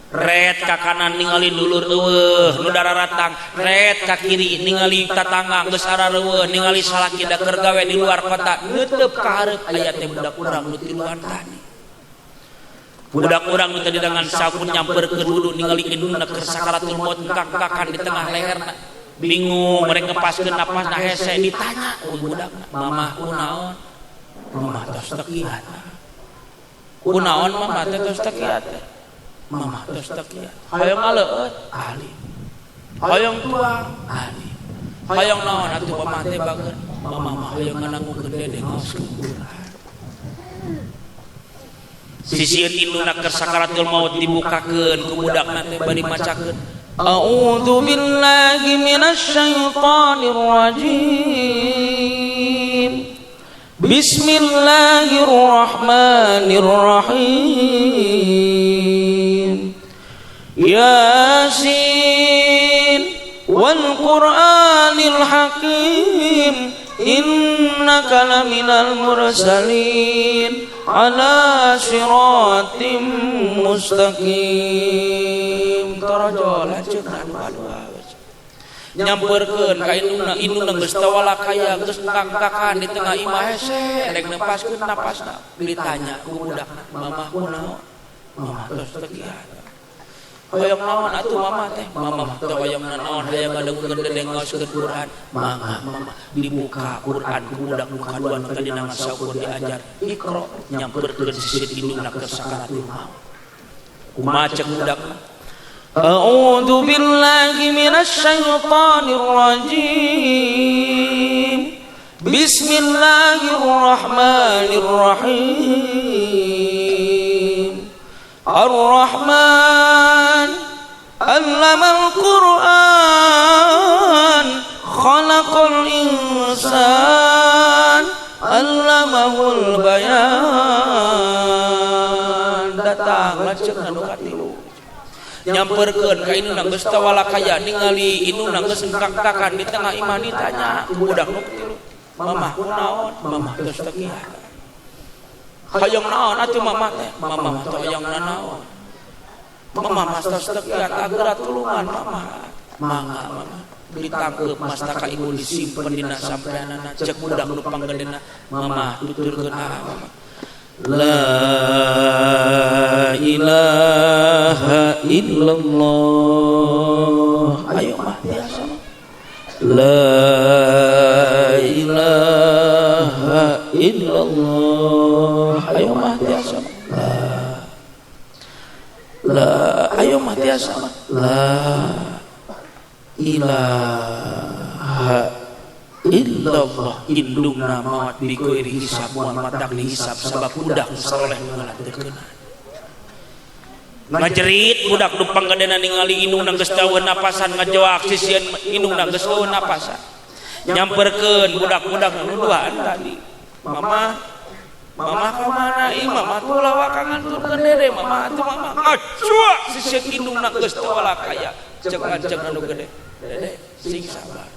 Ret ka kanan ningali dulur eueuh nu dararatang, ret ka kiri ningali tatangga geus arareueuh, ningali salaki da keur gawe di luar kota, neuteup ka hareup aya teh budak urang nu tiluan tani. Budak urang nu tadi dengan sakun nyamperkeun wudu ningali induna keur sakaratul maut ngkak-kakan di tengah leherna. Bingung mereka ngepaskeun napasna hese ditanya ku budakna, "Mamah kunaon?" "Mamah tos teu kiat." "Kunaon mamah teh tos teu kiat?" "Mamah tos teu kiat." "Hoyong ngaleut?" "Ahli." "Hoyong tuang?" "Ahli." "Hoyong naon atuh mamah teh bageun?" "Mamah mah hoyong ngananggukeun dede ngaoskeun Quran." Sisieun induna keur sakaratul maut dibukakeun ku budakna teh bari macakeun, "A'udzu billahi minasy syaithanir rajim. Bismillahirrahmanirrahim. Yasin wal Qur'anil Hakim. Innaka laminal mursalin ala siratim mustaqim. Tarajo lanceuk anu nyamperkeun ka induna geus teu walakaya geus ngkak-kakan di tengah imah hese rek nepaskeun napasna. Ditanya ku budakna, "Mamah kunaon?" "Mamah tos teu kiat." "Hoyong naon atuh mamah teh?" "Mamah teu hoyong naon, hayang ngadengkeun dede ngaoskeun Quran." "Mangga mamah." Dibuka Quran ku budak nu kadua nu tadi nang saukur diajar, "Iqra." Nyamperkeun sisieun induna keur sakaratul maut. Kumaha cek budakna, "A'udzu billahi minasy syaithanir rajim. Bismillahirrahmanirrahim. Ar-Rahman 'allamal Qur'an khalaqal insan 'allamahul bayan." Datang lanceuk anu katilu nyamperkeun ka induna geus teu walakaya ningali induna geus ngkak-kakan di tengah imah ditanya ku budak nu katilu, "Mamah kunaon?" "Mamah tos teu kiat." "Hoyong naon atuh mamah teh?" "Mamah teu hoyong naon." "Mamah mas tos teu kiat ageura tulungan mamah." "Mangga mamah." Ditangkeup masta ka ibu disimpen dina sampeanana cek budak nu panggedena, "Mamah tuturkeun mamah." La ilaha illallah. Ayo mah biasa. La ilaha illallah. Ayo mah biasa. Ayo mah biasa. La ilaha illallah. Indungna maut bikoiri hisab mual matak dihisab sabab budak saleh ngalantekeun. Ngajerit budak nu panggedena ningali indungna geus teu napasan ngajoak sisieun indungna geus eueuh napasan. Nyamperkeun budak-budak nu duaan tadi, "Mama, mama ka mana ieu? Mama tuh lawak nganturkeun dede, mama atuh mama." Acua sisieun indungna geus teu walakaya. Cek anu gede. "Dede, sing sabar."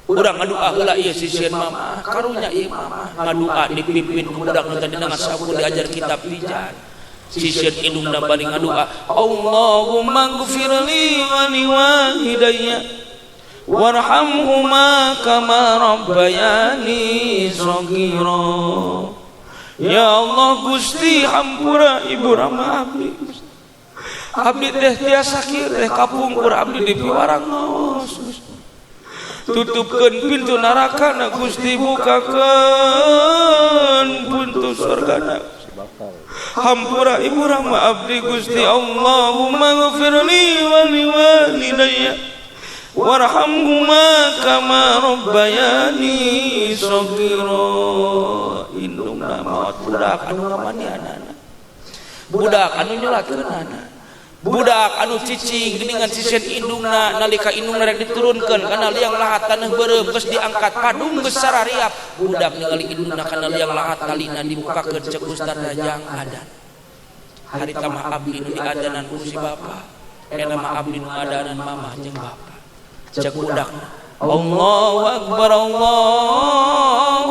urang ngadua heula ieu sisieun mama karunya ieu mama ngadua dipimpin ku budak nu tadi dengan sakur diajar kitab pijan sisieun indungna bari ngadua Allahumma ighfirli wa liwalidayya warhamhuma kama rabbayani shaghira. Ya Allah Gusti hampura ibu rama abdi teh tiasa kieu teh kapungkur abdi di piwarang naos tutupkeun pintu narakana Gusti bukakeun pintu surgana hampura ibu rama abdi Gusti Allahumma ghfirli wa liwalidayya warhamhuma kama rabbayani shaghira. Indungna maot budak anu ngamanianana budak anu nyolakeunana budak anu cicing geuningan sisieun indungna nalika indungna rek diturunkeun kana liang lahat taneuh beureum geus diangkat padung geus sarariap budak ningali indungna kana liang lahat talina dibukakeun cek ustad rajang adan harita mah abdi nu diadanan ku si bapa eta mah abdi nu ngadanan mama jeung bapa cek budak Allahu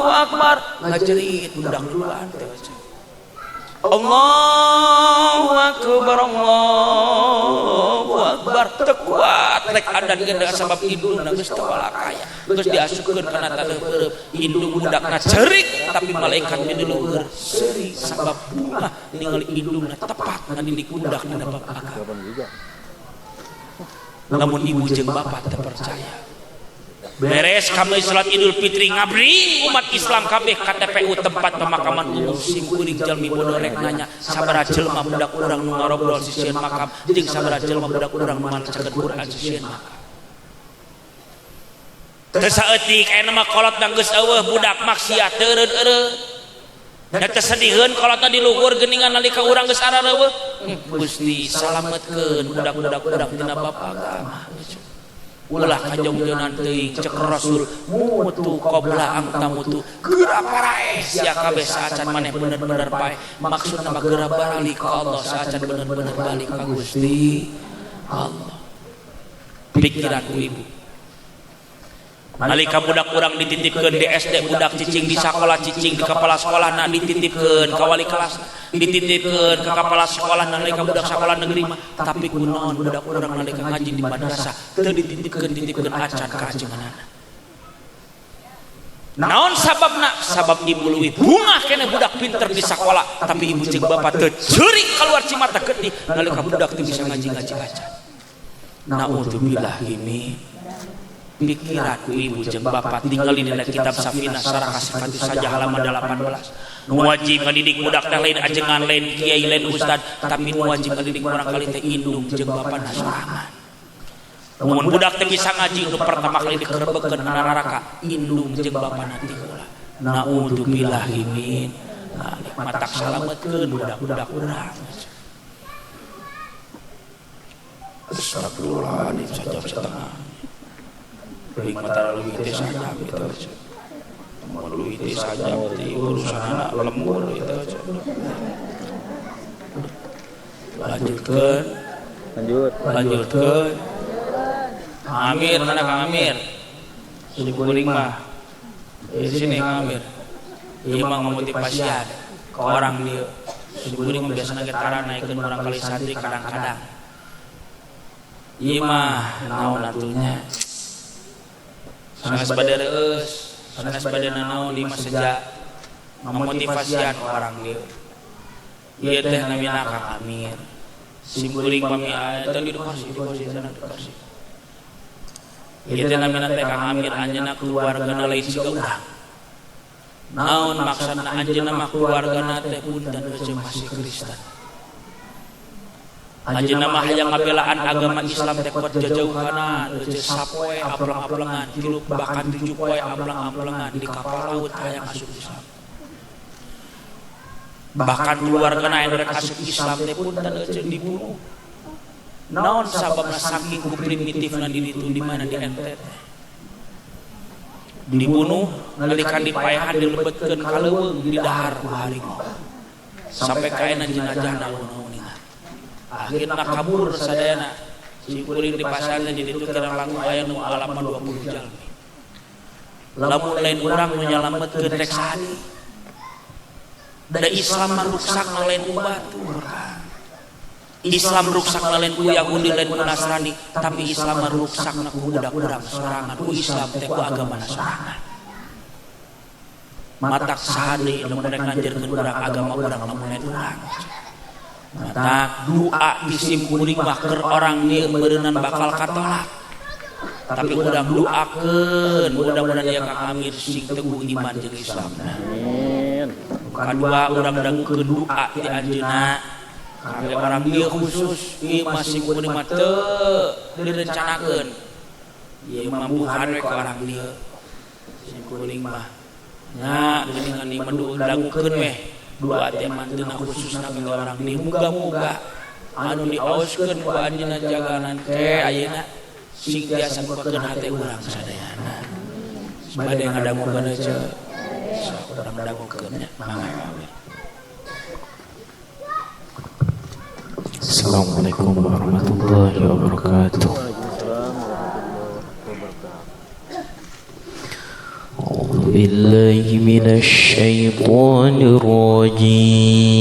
akbar ngajerit budak duluan teh Allahu akbar tekuat rek adan geus sabab indungna geus teu walakaya geus diasukeun kana taneuh beureum indung budakna cerik tapi malaikat di luhur seuri sabab bunga ningali indungna tepat ngadidik budak dina bab agama. Namun ibu jeung bapak teu percaya. Beres kami salat Idul Fitri ngabring umat Islam kabeh ka TPU tempat pemakaman umum sim kuring jalmi bodoh rek nanya sabaraha jelema budak urang nu ngarobrol sisieun makam jeung sabaraha jelema budak urang nu macakeun Quran sisieun makam. Teu saeutik aya mah kolotna geus eueuh budak maksiat teu eureud-eureud. Da teu sedihkeun kolotna di luhur geuningan nalika urang geus arareueuh. Gusti salametkeun budak-budak urang dina bab agama. Ulah kajongjonan teuing cek Rasul mutu qabla ang tamutu geura parae sia kabeh saacan maneh bener-bener pae maksudna mah geura balik ka Allah saacan bener-bener balik ka Gusti Allah. Pikiran ku ibu nalika budak urang dititipkeun di SD budak cicing di sakola cicing di kepala sekolahna dititipkeun ka wali kelas dititipkeun ka kepala sekolah nalika budak sekolah negeri mah tapi kunaon budak urang nalika ngaji di madrasah teu dititipkeun acan ka ajenganana. Naon sababna? Sabab ibu leuwih bungah keneh budak pinter di sekolah tapi ibu jeung bapa teu ceurik kaluar cimata getih nalika budak teu bisa ngaji-ngaji acan. Naudzubillah ini pikiranku ibu jeung bapak tinggalin dina kitab Safinah Sarah Kasifatu saja halaman 18 nu wajib ngadidik budak teh lain ajengan lain kiai lain ustad tapi nu wajib ngadidik barangkali teh indung jeung bapana sorangan. Mun budak teh bisa ngaji nu pertama kali dikerebeukeun kana neraka indung jeung bapana ti heula. Naudzubillah min matak salametkeun budak-budak urang. Astagfirullahaladzim saja setengah mata lalu itu saja gitu lalu itu saja di urusan anak lembur itu lanjutkan Amir mana Kang Amir si kuring mah di sini Kang Amir ieu mah ngamotivasian ke orang dia si kuring biasana getara naikeun urang kali santri kadang-kadang ieu mah naon atunya sanes bade reus sanes bade nanaon di masjid memotivasian orang dia ieu teh namina Kang Amir sim kuring pami eta di kursi sana di kursi ieu teh namina teh Kang Amir anjeunna keluargana lain siga urang naon maksudna anjeunna mah keluargana teh punten geus masih Kristen anjeunna mah hayang ngabelaan agama Islam teh kuat jauh-jauhana teu sapoe aplang-aplangan tilu bahkan 7 poe aplang-aplangan di kapal laut hayang asup Islam bahkan keluargana anu rek asup Islam teh punten euceun dibunuh naon sababna saking ku primitifna di ditu di mana di NTT dibunuh nalika dipaehan dilebetkeun ka leuweung di dahar ku harimau sampai kaena jenazahna naon akhirnya kabur sadayana si kuring di pasarnya jadi itu kira langkung aya nu alaman 20 jalmi lamun lain urang nu nyalametkeun rek sahadi da Islam mah ruksak lain ku batur. Islam ruksak lain ku Yahudi lain ku Nasrani, tapi Islam mah ruksak ku budak urang sorangan. Ku Islam teh ku agama sorangan. Matak sahadi lamun rek ngajarkeun urang agama urang lamun lain urang. Matak doa isim kuring mah keur orang ieu beureunan bakal katolak. Tapi urang doakeun mudah-mudahan ieu Kang Amir sing teguh iman jeung Islamna. Amin. Kadua urang dagukeun doa ti anjeunna kangge orang ieu khusus ieu masih kuring mah teu direncanakeun. Ieu mampuhan we ka orang ieu. Sing kuring mah nya geuningan ieu dagukeun we. Doa teh manteuna khususna kangge orang ieu. Muga-muga anu diaoskeun ku anjeunna jaganan teh ayeuna sing tiasa nguatkeun hate urang sadayana. Bade ngadangukeun aja. Urang ngadangukeun nya. Mangga. Assalamualaikum warahmatullahi wabarakatuh. A'udzu billahi minasy syaithanir rajim.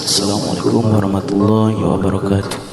Assalamualaikum warahmatullahi wabarakatuh.